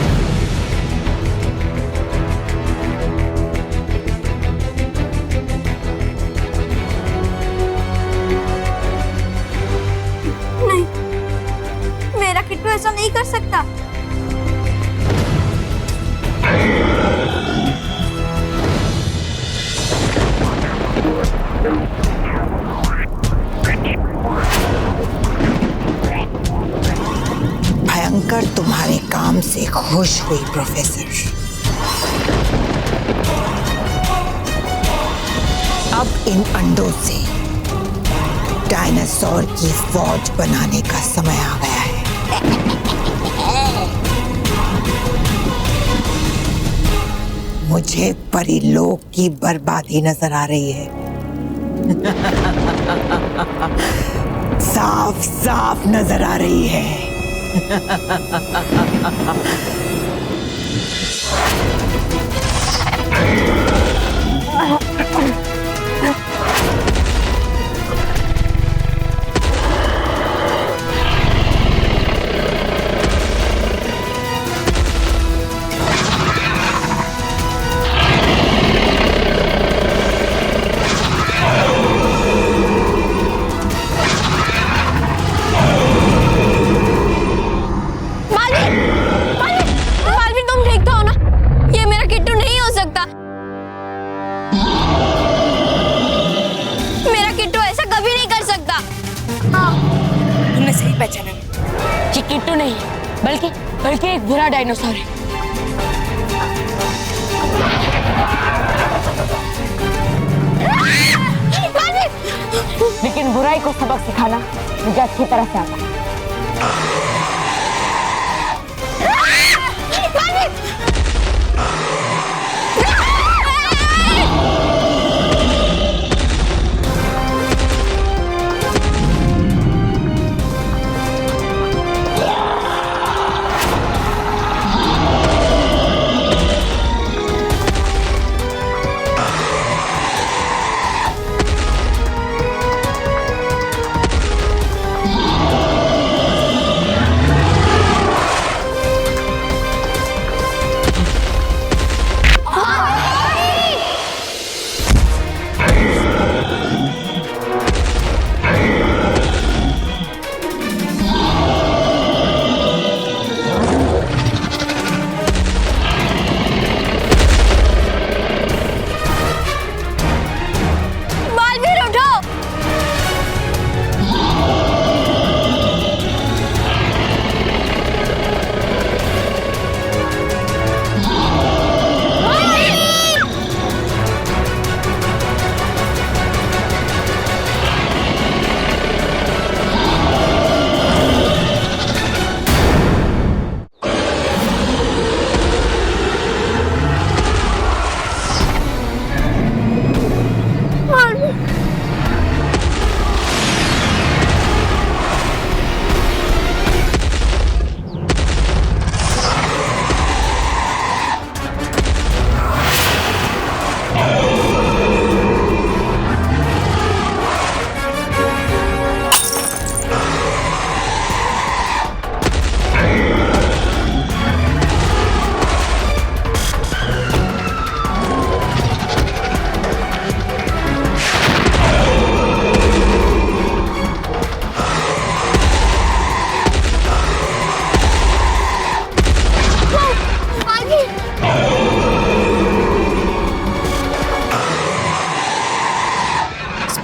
C: नहीं, मेरा किट्टू ऐसा नहीं कर सकता।
B: भयंकर तुम्हारे काम से खुश हुई प्रोफेसर। अब इन अंडों से डायनासोर की फौज बनाने का समय आ गया है। मुझे परिलोक की बर्बादी नजर आ रही है। साफ साफ नजर आ रही है।
F: पहचाना ये किट्टू नहीं बल्कि एक बुरा डायनासोर है। लेकिन बुराई को सबक सिखाना मुझे अच्छी तरह से आता है।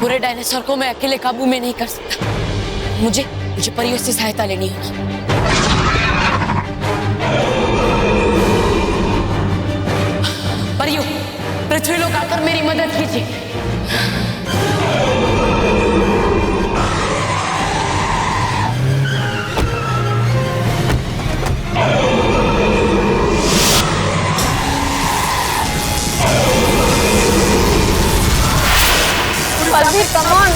F: पूरे डायनासोर को मैं अकेले काबू में नहीं कर सकता। मुझे परियों से सहायता लेनी होगी। परियों, पृथ्वी लोग आकर मेरी मदद कीजिए।
C: बलवीर, come on,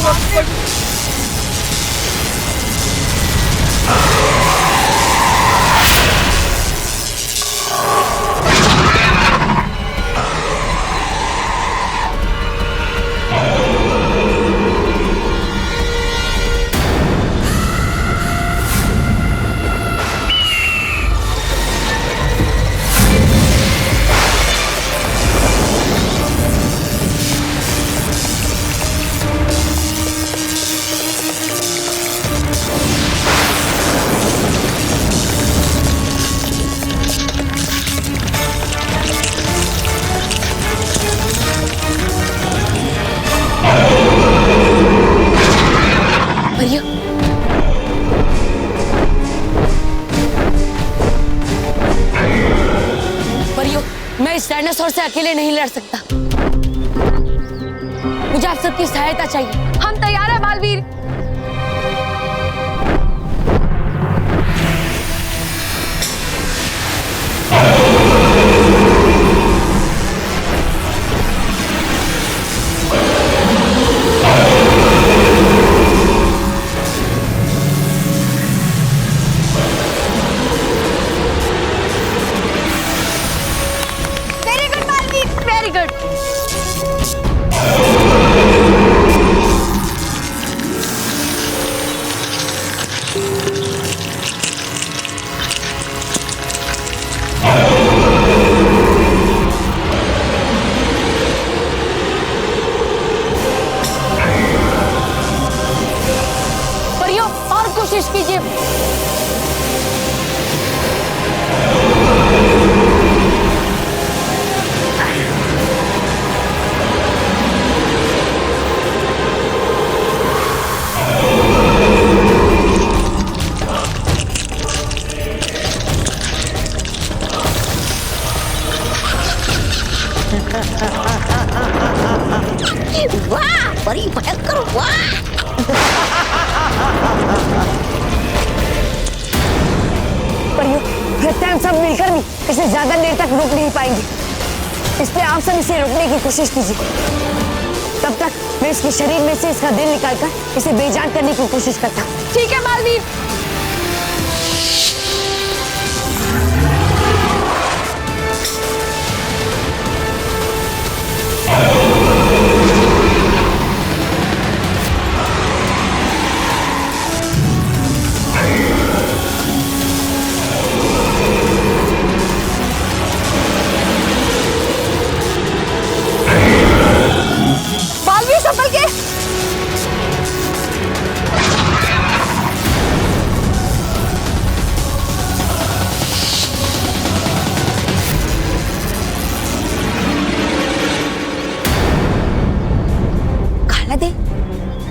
F: परियों, परियों, मैं इस डायनासोर से अकेले नहीं लड़ सकता। मुझे आप सबकी सहायता चाहिए।
C: हम तैयार हैं Baalveer. Very good Baalveer, very good.
F: परियों, और कोशिश कीजिए।
G: वाह, बड़ी भयंकर, वाह।
F: परियों, लगता है हम सब मिलकर भी इसे ज्यादा देर तक रोक नहीं पाएंगे, इसलिए आप सब इसे रोकने की कोशिश कीजिए। तब तक मैं इसके शरीर में से इसका दिल निकालकर इसे बेजान करने की कोशिश करता हूँ।
C: ठीक है बालवीर। बालवीर संभल के।
F: काला दिल?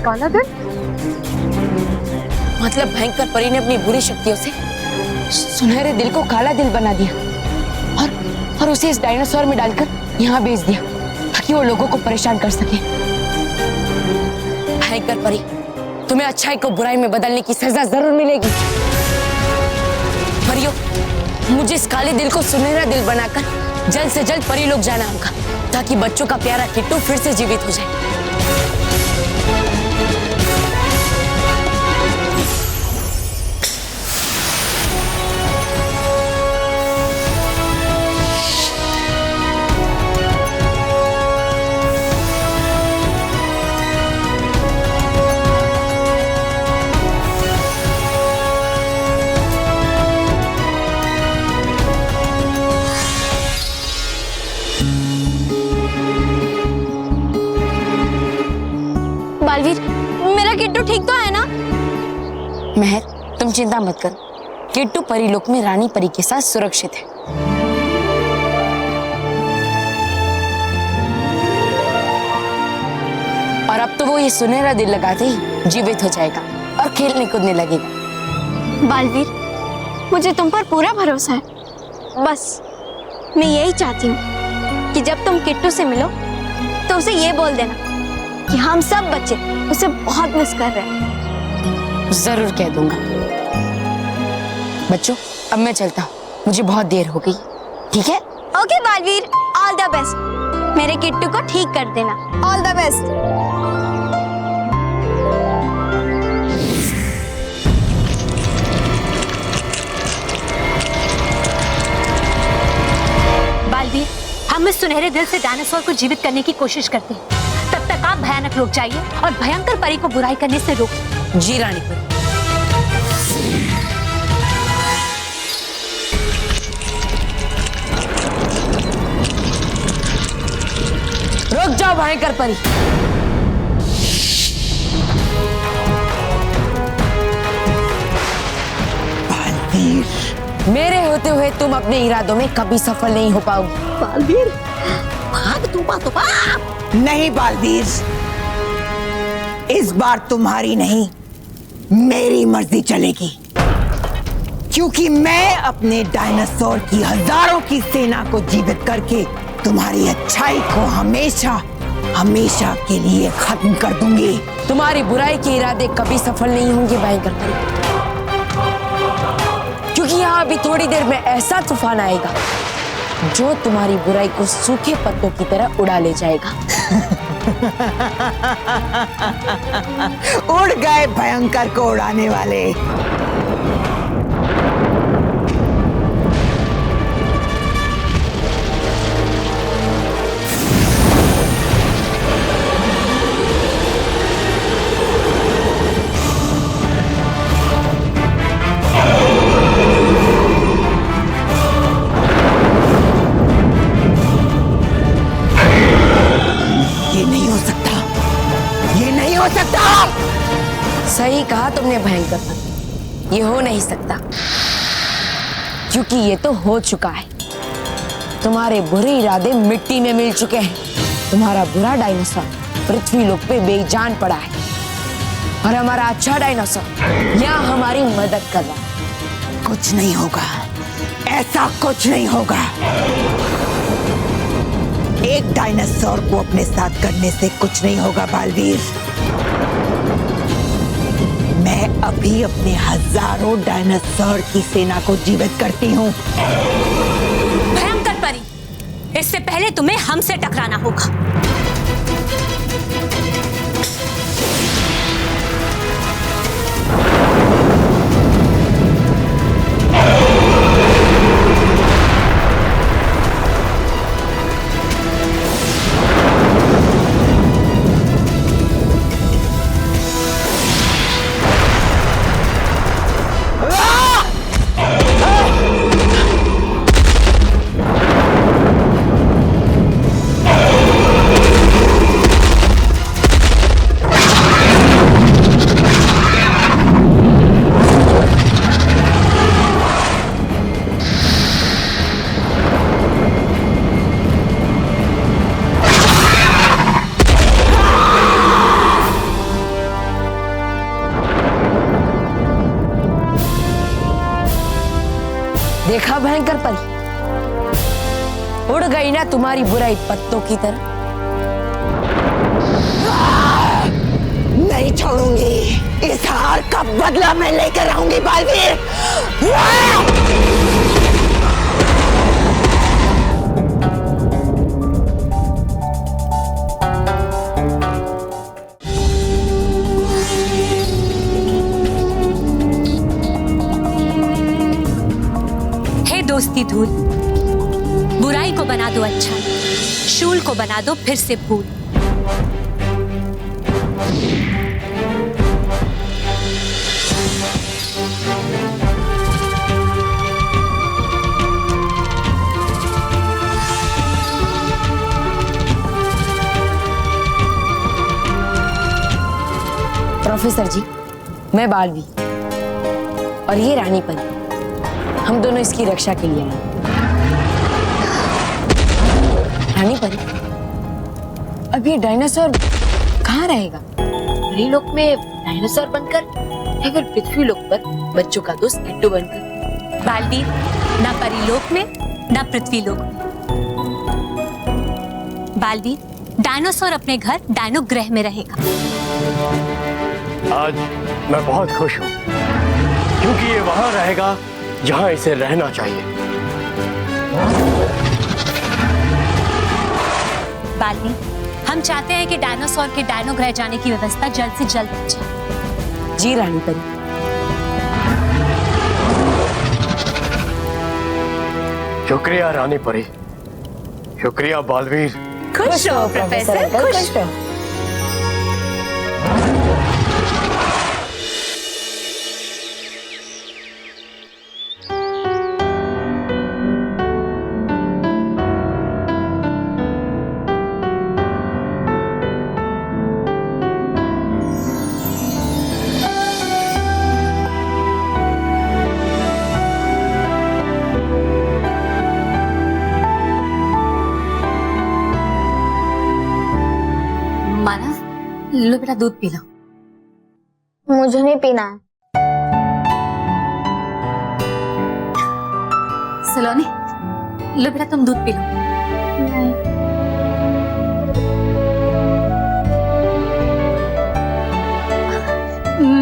C: काला दिल?
F: मतलब भयंकर परी ने अपनी बुरी शक्तियों से सुनहरे दिल को काला दिल बना दिया और उसे इस डायनासोर में डालकर यहाँ भेज दिया ताकि वो लोगों को परेशान कर सके। भयंकर परी, तुम्हें अच्छाई को बुराई में बदलने की सजा जरूर मिलेगी। परियों, मुझे इस काले दिल को सुनहरा दिल बनाकर जल्द से जल्द परी लोग जाना होगा ताकि बच्चों का प्यारा किट्टू फिर से जीवित हो जाए।
C: बालवीर, मेरा किट्टू ठीक तो है ना?
F: महर, तुम चिंता मत कर, किट्टू परीलोक में रानी परी के साथ सुरक्षित है। और अब तो वो ये सुनहरा दिल लगाते ही जीवित हो जाएगा और खेलने कूदने लगेगा।
C: बालवीर, मुझे तुम पर पूरा भरोसा है। बस मैं यही चाहती हूँ कि जब तुम किट्टू से मिलो तो उसे ये बोल देना कि हम सब बच्चे उसे बहुत मिस कर रहे हैं।
F: जरूर कह दूंगा। बच्चों, अब मैं चलता हूँ, मुझे बहुत देर हो गई। ठीक है?
C: Okay Baalveer, all the best. मेरे किट्टू को ठीक कर देना। All the best.
J: बालवीर, हम इस सुनहरे दिल से डायनासोर को जीवित करने की कोशिश करते हैं। तब तक आप भयानक लोग जाइए और भयंकर परी को बुराई करने से रोकिए।
F: जी रानी परी। रुक जाओ भयंकर परी।
B: बालवीर,
F: मेरे होते हुए तुम अपने इरादों में कभी सफल नहीं हो पाओगे।
G: बालवीर, भाग तू बात बाप।
B: नहीं बालवीर, इस बार तुम्हारी नहीं मेरी मर्जी चलेगी, क्योंकि मैं अपने डायनासोर की हजारों की सेना को जीवित करके तुम्हारी अच्छाई को हमेशा हमेशा के लिए खत्म कर दूंगी।
F: तुम्हारी बुराई के इरादे कभी सफल नहीं होंगे भयंकर परी, क्योंकि यहाँ अभी थोड़ी देर में ऐसा तूफान आएगा जो तुम्हारी बुराई को सूखे पत्तों की तरह उड़ा ले जाएगा।
B: उड़ गए भयंकर को उड़ाने वाले।
F: सही कहा तुमने भयंकर परी, ये हो नहीं सकता, क्योंकि ये तो हो चुका है। तुम्हारे बुरे इरादे मिट्टी में मिल चुके हैं। तुम्हारा बुरा डायनासोर पृथ्वी लोक पे बेजान पड़ा है और हमारा अच्छा डायनासोर यहाँ हमारी मदद कर रहा है।
B: कुछ नहीं होगा, ऐसा कुछ नहीं होगा। एक डायनासोर को अपने साथ करने से कुछ नहीं होगा बालवीर। मैं अभी अपने हजारों डायनासोर की सेना को जीवित करती हूँ।
J: भयंकर परी, इससे पहले तुम्हें हमसे टकराना होगा।
F: देखा भयंकर परी, उड़ गई ना तुम्हारी बुराई पत्तों की तरह।
B: नहीं छोड़ूंगी, इस हार का बदला मैं लेकर आऊंगी बालवीर।
J: दोस्ती धूल, बुराई को बना दो अच्छा, शूल को बना दो फिर से भूल।
F: प्रोफेसर जी, मैं बालवी और ये रानी परी, हम दोनों इसकी रक्षा के लिए आए। रानी परी, अब ये डायनासोर कहाँ रहेगा? परीलोक में डायनासोर बनकर या फिर पृथ्वी लोक पर बच्चों का दोस्त किट्टू बनकर?
J: बालवीर, ना परीलोक में ना पृथ्वी लोक में। बालवीर, डायनासोर अपने घर डायनो ग्रह में रहेगा।
A: आज मैं बहुत खुश हूँ क्योंकि ये वहां रहेगा जहां इसे रहना चाहिए।
J: बालवीर, हम चाहते हैं कि डायनासोर के डायनो ग्रह जाने की व्यवस्था जल्द से जल्द हो जाए।
F: जी रानी परी।
A: शुक्रिया रानी परी, शुक्रिया बालवीर।
J: खुश हो प्रोफेसर, खुश हो। लो बेटा, दूध पी लो।
O: मुझे नहीं पीना है।
J: सलोनी, लो बेटा, तुम दूध पी लो।
O: नहीं।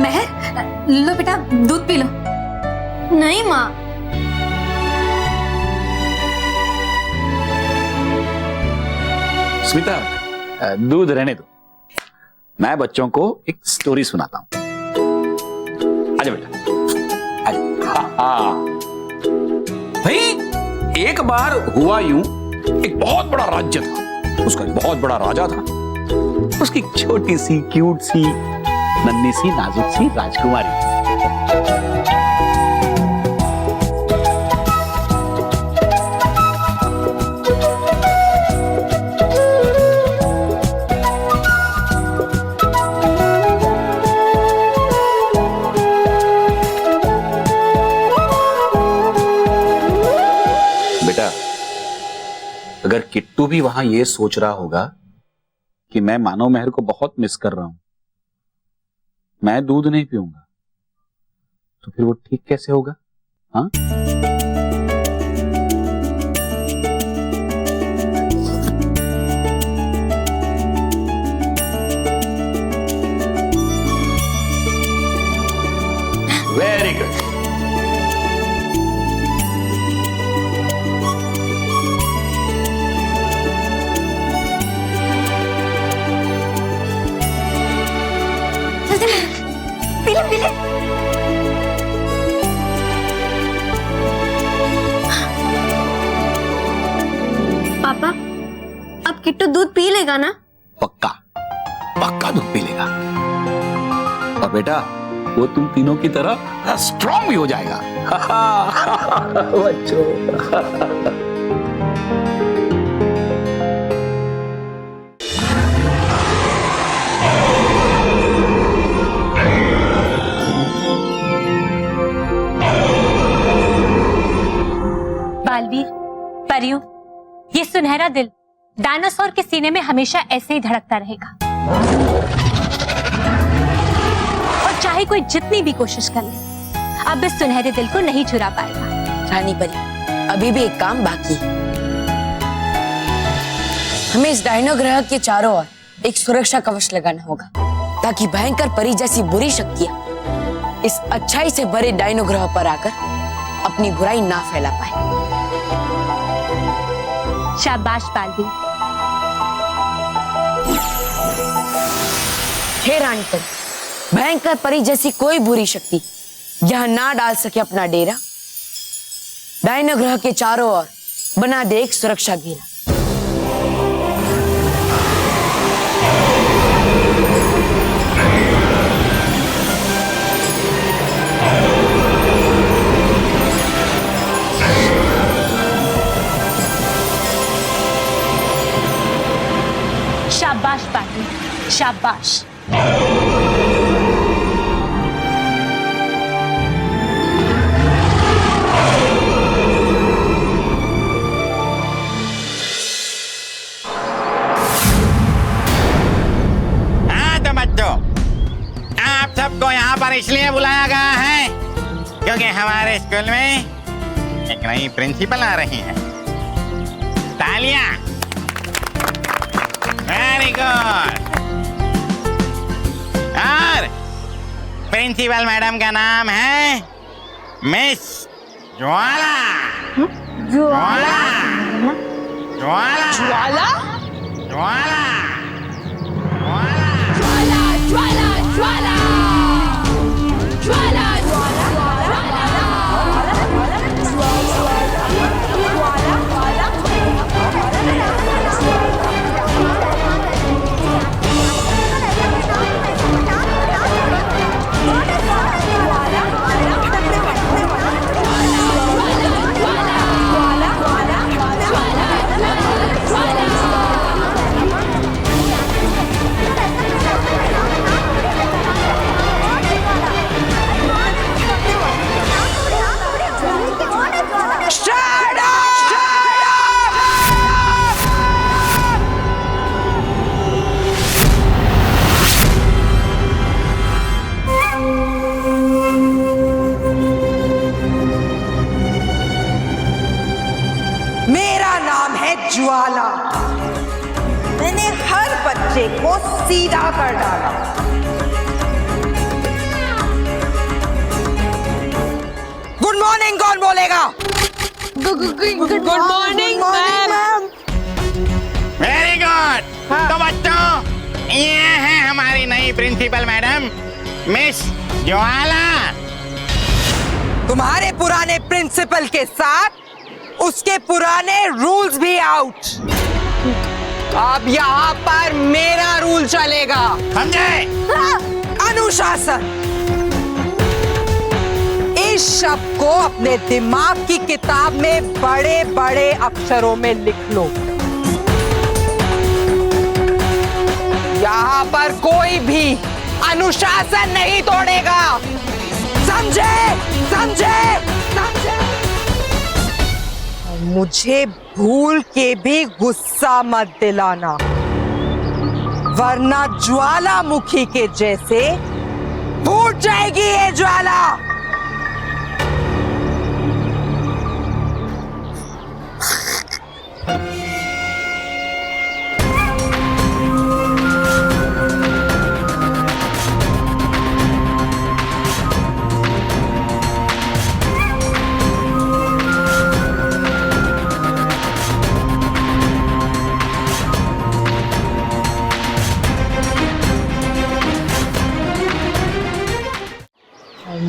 J: महर, लो बेटा, दूध पी लो।
C: नहीं माँ।
N: स्मिता, दूध रहने दो, मैं बच्चों को एक स्टोरी सुनाता हूं। आजा बेटा, आजा। भाई, एक बार हुआ यूं, एक बहुत बड़ा राज्य था, उसका एक बहुत बड़ा राजा था, उसकी एक छोटी सी क्यूट सी नन्ही सी नाजुक सी राजकुमारी थी। अगर किट्टू भी वहां ये सोच रहा होगा कि मैं मानव महर को बहुत मिस कर रहा हूं, मैं दूध नहीं पीऊंगा, तो फिर वो ठीक कैसे होगा? हाँ? Very good.
C: पीले पीले। पापा, अब किट्टू दूध पी लेगा ना?
N: पक्का पक्का दूध पी लेगा, और बेटा वो तुम तीनों की तरह स्ट्रांग भी हो जाएगा। बच्चों।
J: बालवीर, परियों, ये सुनहरा दिल डायनासोर के सीने में हमेशा ऐसे ही धड़कता रहेगा, और चाहे कोई जितनी भी कोशिश कर ले, अब इस सुनहरे दिल को नहीं चुरा पाएगा।
F: रानी परी, अभी भी एक काम बाकी है। हमें इस डायनो ग्रह के चारों ओर एक सुरक्षा कवच लगाना होगा, ताकि भयंकर परी जैसी बुरी शक्तियां इस अच्छाई से भरे डायनो ग्रह पर आकर अपनी बुराई ना फैला पाए।
J: शाबाश बालवीर।
F: हे रानी परी, भयंकर परी जैसी कोई बुरी शक्ति यह ना डाल सके अपना डेरा। डायनो ग्रह के चारों ओर बना दे एक सुरक्षा घेरा।
J: शाबाश बालवीर, शाबाश।
I: हाँ तो बच्चों,
P: इसलिए बुलाया गया है क्योंकि हमारे स्कूल में एक नई प्रिंसिपल आ रही है। तालियां। Very good. और प्रिंसिपल मैडम का नाम है मिस ज्वाला। ज्वाला ज्वाला ज्वाला ज्वाला ज्वाला ज्वाला ज्वाला
B: ज्वाला। मैंने हर बच्चे को सीधा कर डाला। गुड मॉर्निंग कौन बोलेगा?
D: Good morning ma'am.
P: Very good. तो बच्चों, ये है हमारी नई प्रिंसिपल मैडम मिस ज्वाला।
B: तुम्हारे पुराने प्रिंसिपल के साथ उसके पुराने रूल्स भी आउट। अब यहाँ पर मेरा रूल चलेगा,
P: समझे?
B: अनुशासन। इस शब्द को अपने दिमाग की किताब में बड़े बड़े अक्षरों में लिख लो। यहाँ पर कोई भी अनुशासन नहीं तोड़ेगा। समझे? समझे? समझे? मुझे भूल के भी गुस्सा मत दिलाना, वरना ज्वालामुखी के जैसे फूट जाएगी ये ज्वाला।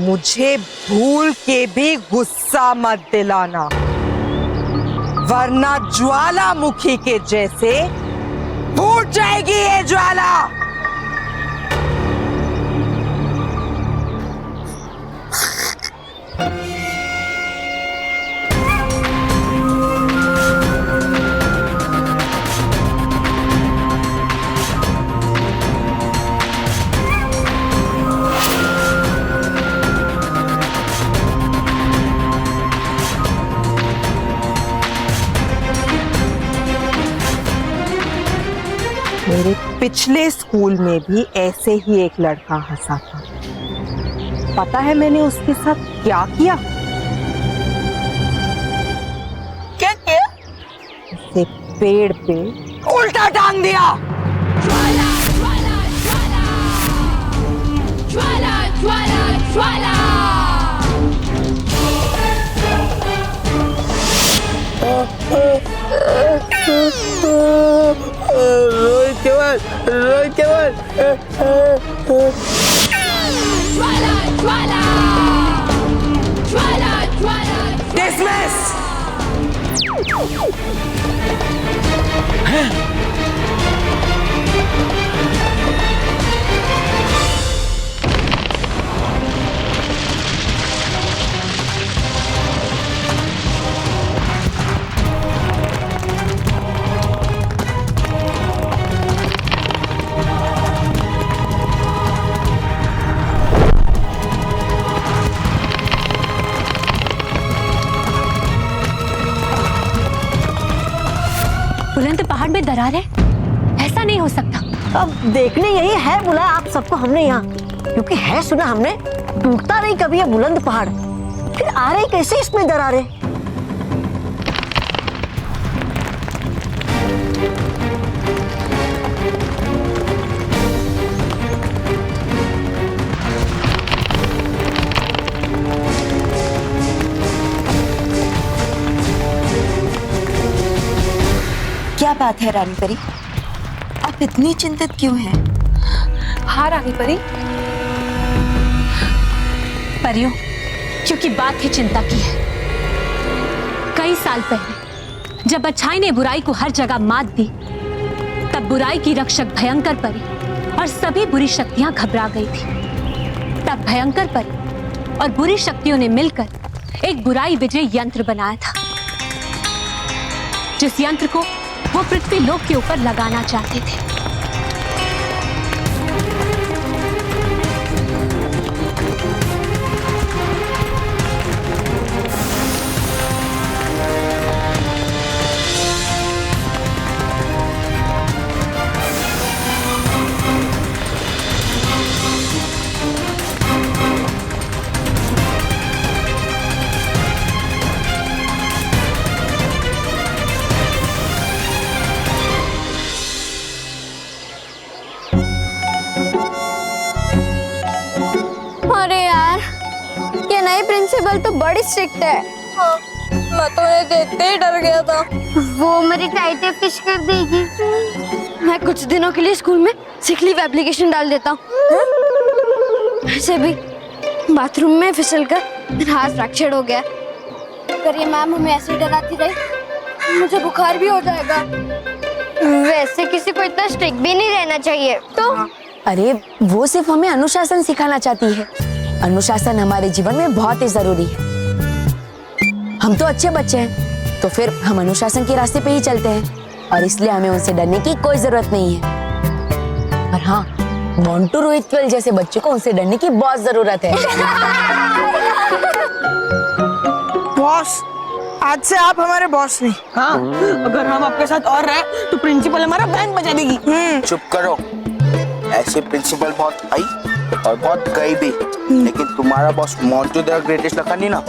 B: मुझे भूल के भी गुस्सा मत दिलाना, वरना ज्वालामुखी के जैसे फूट जाएगी ये ज्वाला। मेरे पिछले स्कूल में भी ऐसे ही एक लड़का हंसा था। पता है मैंने उसके साथ क्या किया? क्या किया? उसे पेड़ पे उल्टा टांग दिया।
Q: ज्वाला ज्वाला ज्वाला ज्वाला ज्वाला ज्वाला।
E: रोहित केवल
Q: ज्वाला ज्वाला ज्वाला ज्वाला।
B: डिसमिस।
J: बुलंद पहाड़ में दरार है, ऐसा नहीं हो सकता।
G: अब देखने यही है बुलाया आप सबको हमने यहाँ, क्योंकि है सुना हमने टूटता नहीं कभी ये बुलंद पहाड़, फिर आ रहे कैसे इसमें दरारें?
D: क्या बात है रानी परी, आप इतनी चिंतित क्यों हैं?
J: हाँ रानी परी, परियों, क्योंकि बात ही चिंता की है। कई साल पहले जब अच्छाई ने बुराई को हर जगह मात दी, तब बुराई की रक्षक भयंकर परी और सभी बुरी शक्तियां घबरा गई थी। तब भयंकर परी और बुरी शक्तियों ने मिलकर एक बुराई विजय यंत्र बनाया था, जिस यंत्र को वो पृथ्वी लोक के ऊपर लगाना चाहते थे।
C: अरे यार, ये नई प्रिंसिपल तो बड़ी स्ट्रिक्ट है। मैं तो ये देखते ही डर गया था। वो मेरी टाइटें फिश कर देगी। मैं कुछ दिनों के लिए स्कूल में सिक लीव एप्लीकेशन डाल देता हूँ। ऐसे भी बाथरूम में फिसलकर मेरा हाथ फ्रैक्चर हो गया। अगर ये मैम हमें ऐसे डराती रही, मुझे बुखार भी हो जाएगा। वैसे किसी को इतना स्ट्रिक्ट भी नहीं रहना चाहिए। तो
F: अरे वो सिर्फ हमें अनुशासन सिखाना चाहती है। अनुशासन हमारे जीवन में बहुत ही जरूरी है। हम तो अच्छे बच्चे हैं, तो फिर हम अनुशासन के रास्ते पे ही चलते हैं और इसलिए हमें उनसे डरने की कोई जरूरत नहीं है। पर हाँ, मोंटू रोहित जैसे बच्चों को उनसे डरने की बहुत जरूरत है।
E: बॉस, आज से आप हमारे बॉस नहीं। हाँ, अगर हम आपके साथ और रहे तो प्रिंसिपल हमारा बैंड बजा देगी।
R: चुप करो। ऐसे प्रिंसिपल बहुत आई और बहुत गई भी, लेकिन तुम्हारा बॉस मोंटू द ग्रेटेस्ट लखा नहीं ना,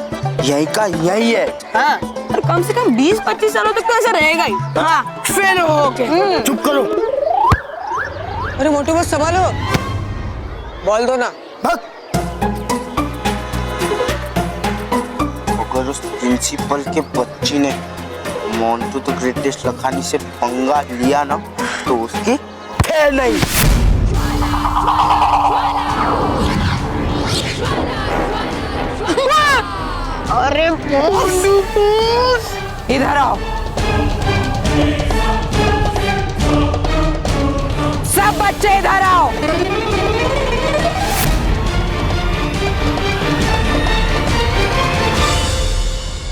R: यही का यही है।
E: हाँ, और कम से कम 20-25 सालों तक तो ऐसा रहेगा ही। हाँ, फेल हो के।
R: चुप करो।
E: अरे मोटू बॉस संभालो, बोल दो ना।
R: अगर उस प्रिंसिपल के बच्ची ने मोंटू द ग्रेटेस्ट लखानी से पंगा लिया ना, तो उसकी खैर नहीं।
E: अरे इधर आओ, सब बच्चे इधर आओ।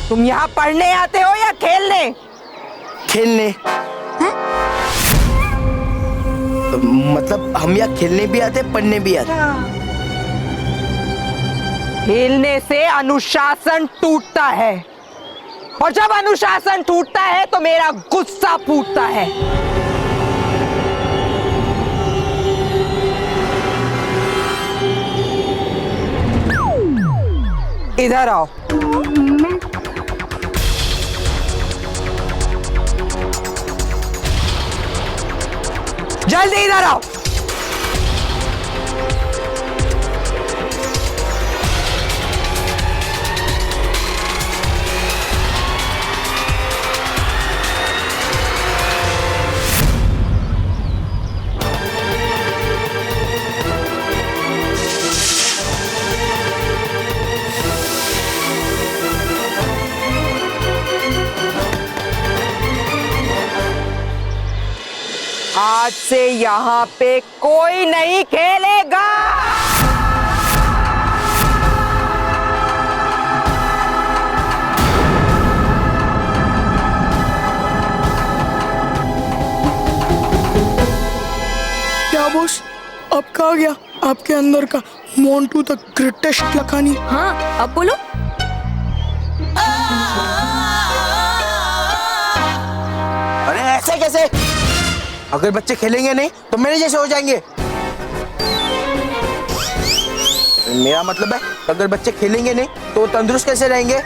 E: तुम यहाँ पढ़ने आते हो या खेलने?
R: खेलने। मतलब हम यहाँ खेलने भी आते, पढ़ने भी आते।
E: खेलने से अनुशासन टूटता है, और जब अनुशासन टूटता है तो मेरा गुस्सा फूटता है। इधर आओ। जल्दी इधर आओ। आज से यहाँ पे कोई नहीं खेलेगा।
H: क्या बॉस, अब कहा गया आपके अंदर का मोंटू द ग्रेटेस्ट लखानी?
F: हाँ, अब बोलो।
R: अरे ऐसे कैसे? अगर बच्चे खेलेंगे नहीं तो मेरे जैसे हो जाएंगे। मेरा मतलब है अगर बच्चे खेलेंगे नहीं तो वो तंदुरुस्त कैसे रहेंगे?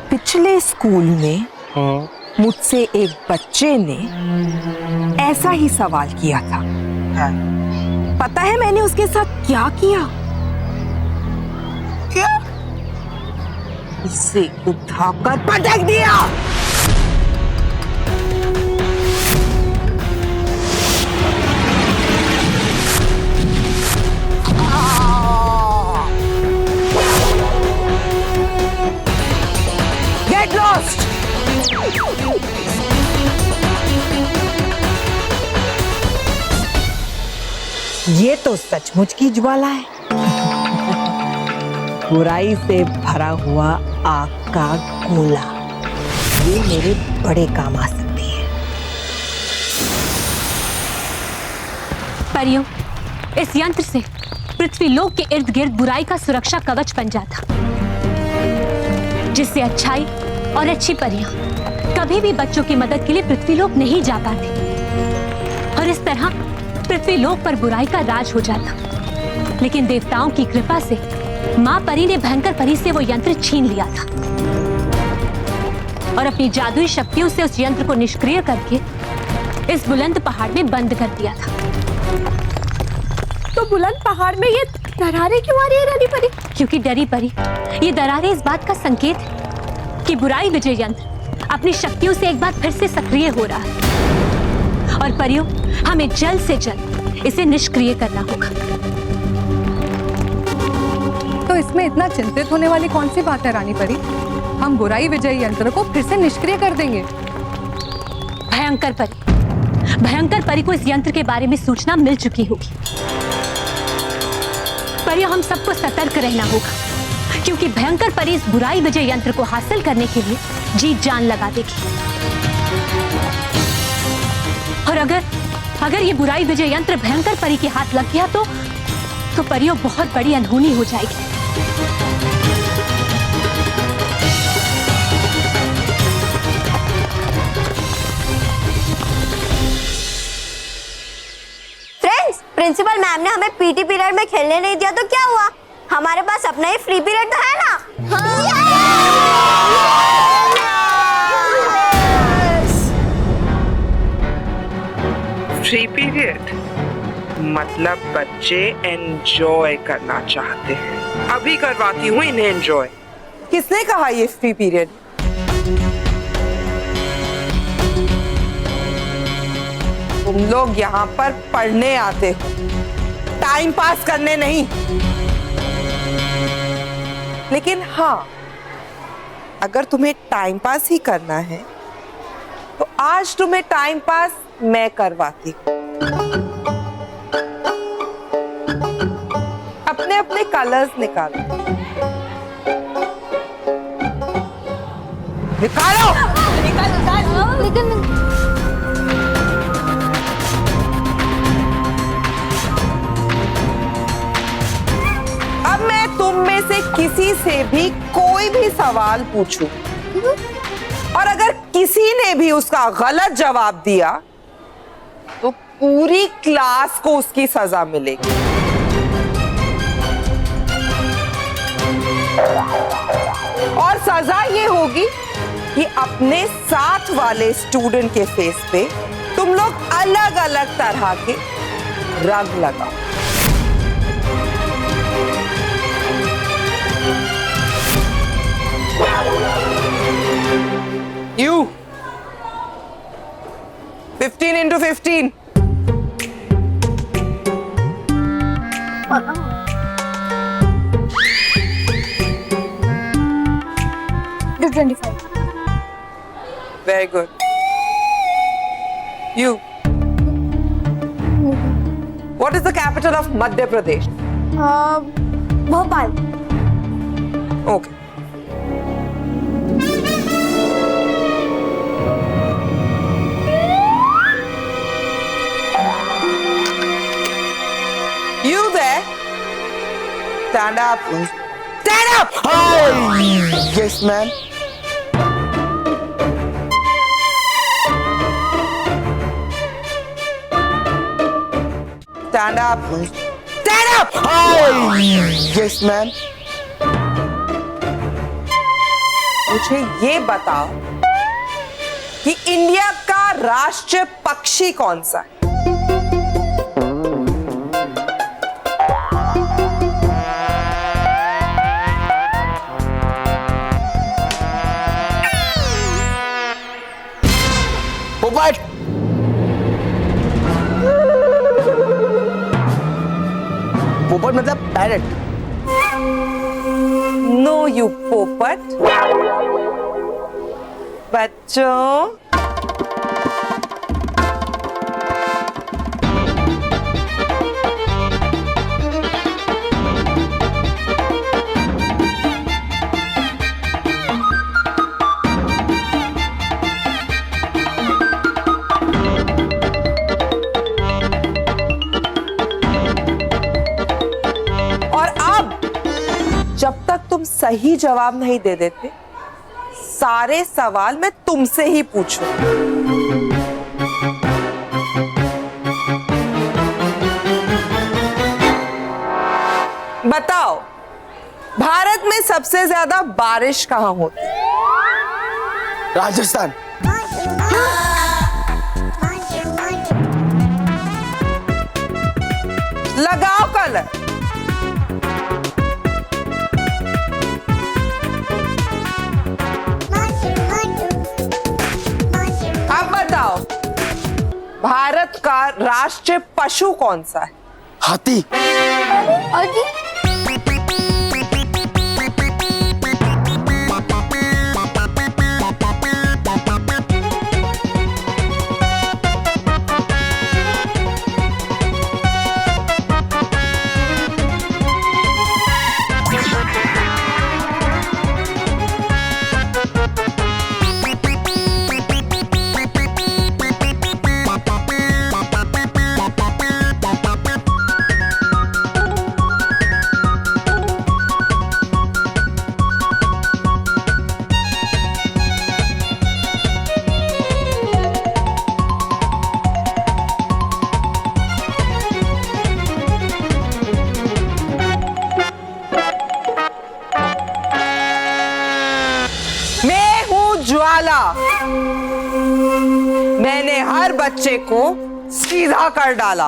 E: पिछले स्कूल में मुझसे एक बच्चे ने ऐसा ही सवाल किया था। पता है मैंने उसके साथ क्या किया? क्या? उसे उठाकर पटक दिया। Get lost! ये तो सचमुच की ज्वाला है। बुराई से भरा हुआ आग का गोला। ये मेरे बड़े काम आ सकती है।
J: परियों, इस यंत्र से पृथ्वीलोक के इर्द गिर्द बुराई का सुरक्षा कवच बन जाता, जिससे अच्छाई और अच्छी परियां कभी भी बच्चों की मदद के लिए पृथ्वीलोक नहीं जा पाती और इस तरह पृथ्वीलोक पर बुराई का राज हो जाता। लेकिन देवताओं की कृपा से मां परी ने भयंकर परी से वो यंत्र छीन लिया था और अपनी जादुई शक्तियों से उस यंत्र को निष्क्रिय करके इस बुलंद पहाड़ में बंद कर दिया था।
D: तो बुलंद पहाड़ में ये दरारें क्यों आ रही है रानी परी?
J: क्योंकि डरी परी, ये दरारें इस बात का संकेत है कि बुराई विजय यंत्र अपनी शक्तियों से एक बार फिर से सक्रिय हो रहा है और परियों, हमें जल्द से जल्द इसे निष्क्रिय करना होगा।
D: तो इसमें इतना चिंतित होने वाली कौन सी बात है रानी परी? हम बुराई विजय यंत्र को फिर से निष्क्रिय कर देंगे।
J: भयंकर परी को इस यंत्र के बारे में सूचना मिल चुकी होगी। परियों, हम सबको सतर्क रहना होगा क्योंकि भयंकर परी इस बुराई विजय यंत्र को हासिल करने के लिए जी जान लगा देगी और अगर ये बुराई विजय यंत्र भयंकर परी के हाथ लग गया तो परियों बहुत बड़ी अनहोनी हो जाएगी।
C: फ्रेंड्स, प्रिंसिपल मैम ने हमें पीटी पीरियड में खेलने नहीं दिया तो क्या हुआ? हमारे पास अपना ही फ्री पीरियड तो है ना?
E: फ्री पीरियड मतलब बच्चे एंजॉय करना चाहते हैं। अभी करवाती हूँ इन्हें एंजॉय। किसने कहा ये फ्री पीरियड? तुम लोग यहाँ पर पढ़ने आते हो, टाइम पास करने नहीं। लेकिन हाँ, अगर तुम्हें टाइम पास ही करना है तो आज तुम्हें टाइम पास मैं करवाती हूँ। अपने अपने कलर्स निकालो। निकालो। अब मैं तुम में से किसी से भी कोई भी सवाल पूछूं और अगर किसी ने भी उसका गलत जवाब दिया तो पूरी क्लास को उसकी सजा मिलेगी। और सजा ये होगी कि अपने साथ वाले स्टूडेंट के फेस पे तुम लोग अलग अलग तरह के रंग लगाओ। You 15 into 15.
O: Do 25.
E: Very good. You. What is the capital of Madhya Pradesh?
O: Bhopal.
E: Okay. Stand up. Stand up.
R: Yes, ma'am.
E: Stand up. Stand up.
R: Yes, ma'am.
E: मुझे ये बताओ कि इंडिया का राष्ट्रीय पक्षी कौन सा है?
R: पोपट। पोपट मतलब पैरट।
E: नो यू पोपट। बच्चों, और अब जब तक तुम सही जवाब नहीं दे देते, सारे सवाल मैं तुमसे ही पूछूं। बताओ, भारत में सबसे ज्यादा बारिश कहाँ होती है?
R: राजस्थान।
E: लगाओ कलर। अब बताओ, भारत का राष्ट्रीय पशु कौन सा है?
R: हाथी।
E: ज्वाला। मैंने हर बच्चे को सीधा कर डाला।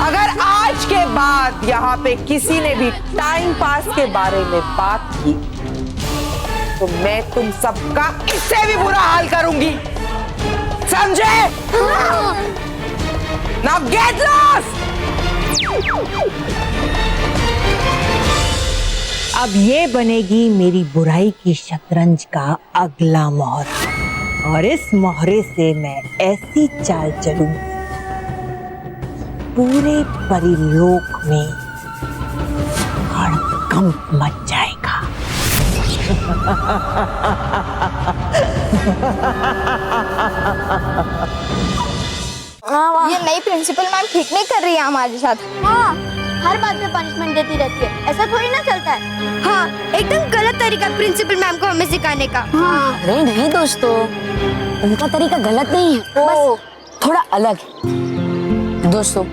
E: अगर आज के बाद यहाँ पे किसी ने भी टाइम पास के बारे में बात की तो मैं तुम सबका इससे भी बुरा हाल करूंगी, समझे? Now get lost.
B: अब ये बनेगी मेरी बुराई की शतरंज का अगला मोहरा, और इस मोहरे से मैं ऐसी चाल चलूंगी पूरे परिलोक में हड़कंप मच जाएगा।
O: ये नई प्रिंसिपल मैम ठीक नहीं कर रही है हमारे साथ। हाँ, हर बात में पनिशमेंट देती रहती है, ऐसा थोड़ी ना चलता है। हाँ, एकदम गलत तरीका प्रिंसिपल मैम को हमें सिखाने का। हाँ।
F: अरे नहीं दोस्तों, उनका तरीका गलत नहीं है, बस थोड़ा अलग है। दोस्तों,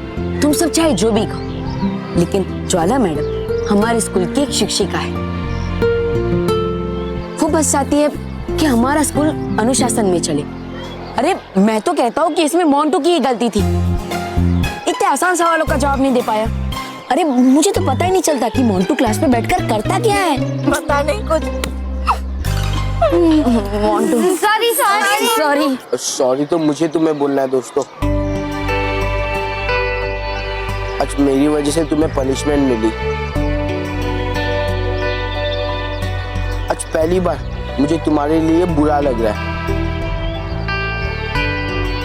F: तुम सब चाहे जो भी कहो, लेकिन ज्वाला मैडम हमारे स्कूल की एक शिक्षिका है। वो बस चाहती है कि हमारा स्कूल अनुशासन में चले। अरे मैं तो कहता हूँ कि इसमें मोंटू की ही गलती थी, इतने आसान सवालों का जवाब नहीं दे पाया। अरे मुझे तो पता ही नहीं चलता कि मोंटू क्लास में बैठकर करता क्या है।
O: पता नहीं कुछ।
F: मोंटू
R: सॉरी तो मुझे तुम्हें बोलना है दोस्तों। आज मेरी वजह से तुम्हें पनिशमेंट मिली। आज पहली बार मुझे तुम्हारे लिए बुरा लग रहा है।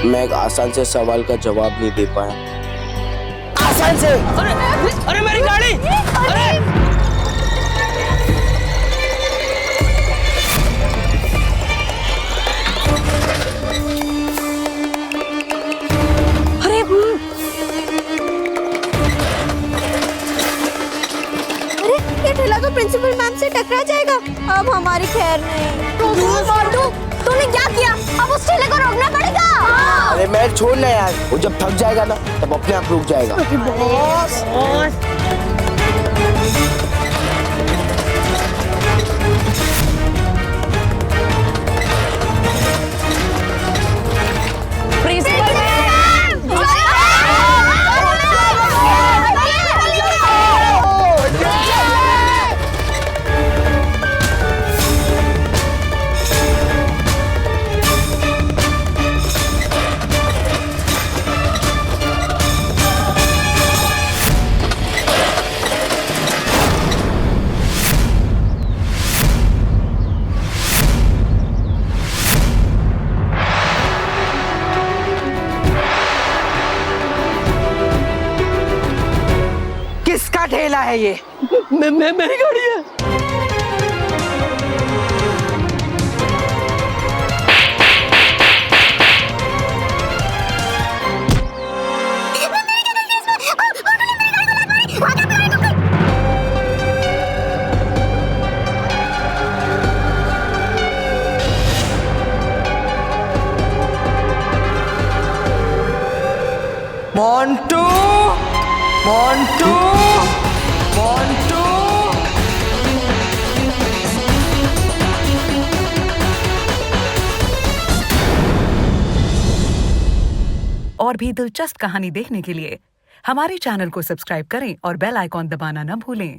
R: मैं एक आसान से सवाल का जवाब नहीं दे पाया। आसान से।
A: अरे मेरी गाड़ी! अरे!
C: प्रिंसिपल मैम से टकरा जाएगा, अब हमारी खैर नहीं। मोंटू, तूने क्या किया? अब उस ठेले को रोकना पड़ेगा।
R: अरे मैं छोड़ना यार, वो जब थक जाएगा ना तब अपने आप रुक जाएगा।
C: बॉस
F: प्रिंसिपल
E: किसका ठेला है ये?
H: मेरी गाड़ी है।
E: मोंटू, मोंटू, मोंटू।
S: और भी दिलचस्प कहानी देखने के लिए हमारे चैनल को सब्सक्राइब करें और बेल आइकॉन दबाना न भूलें।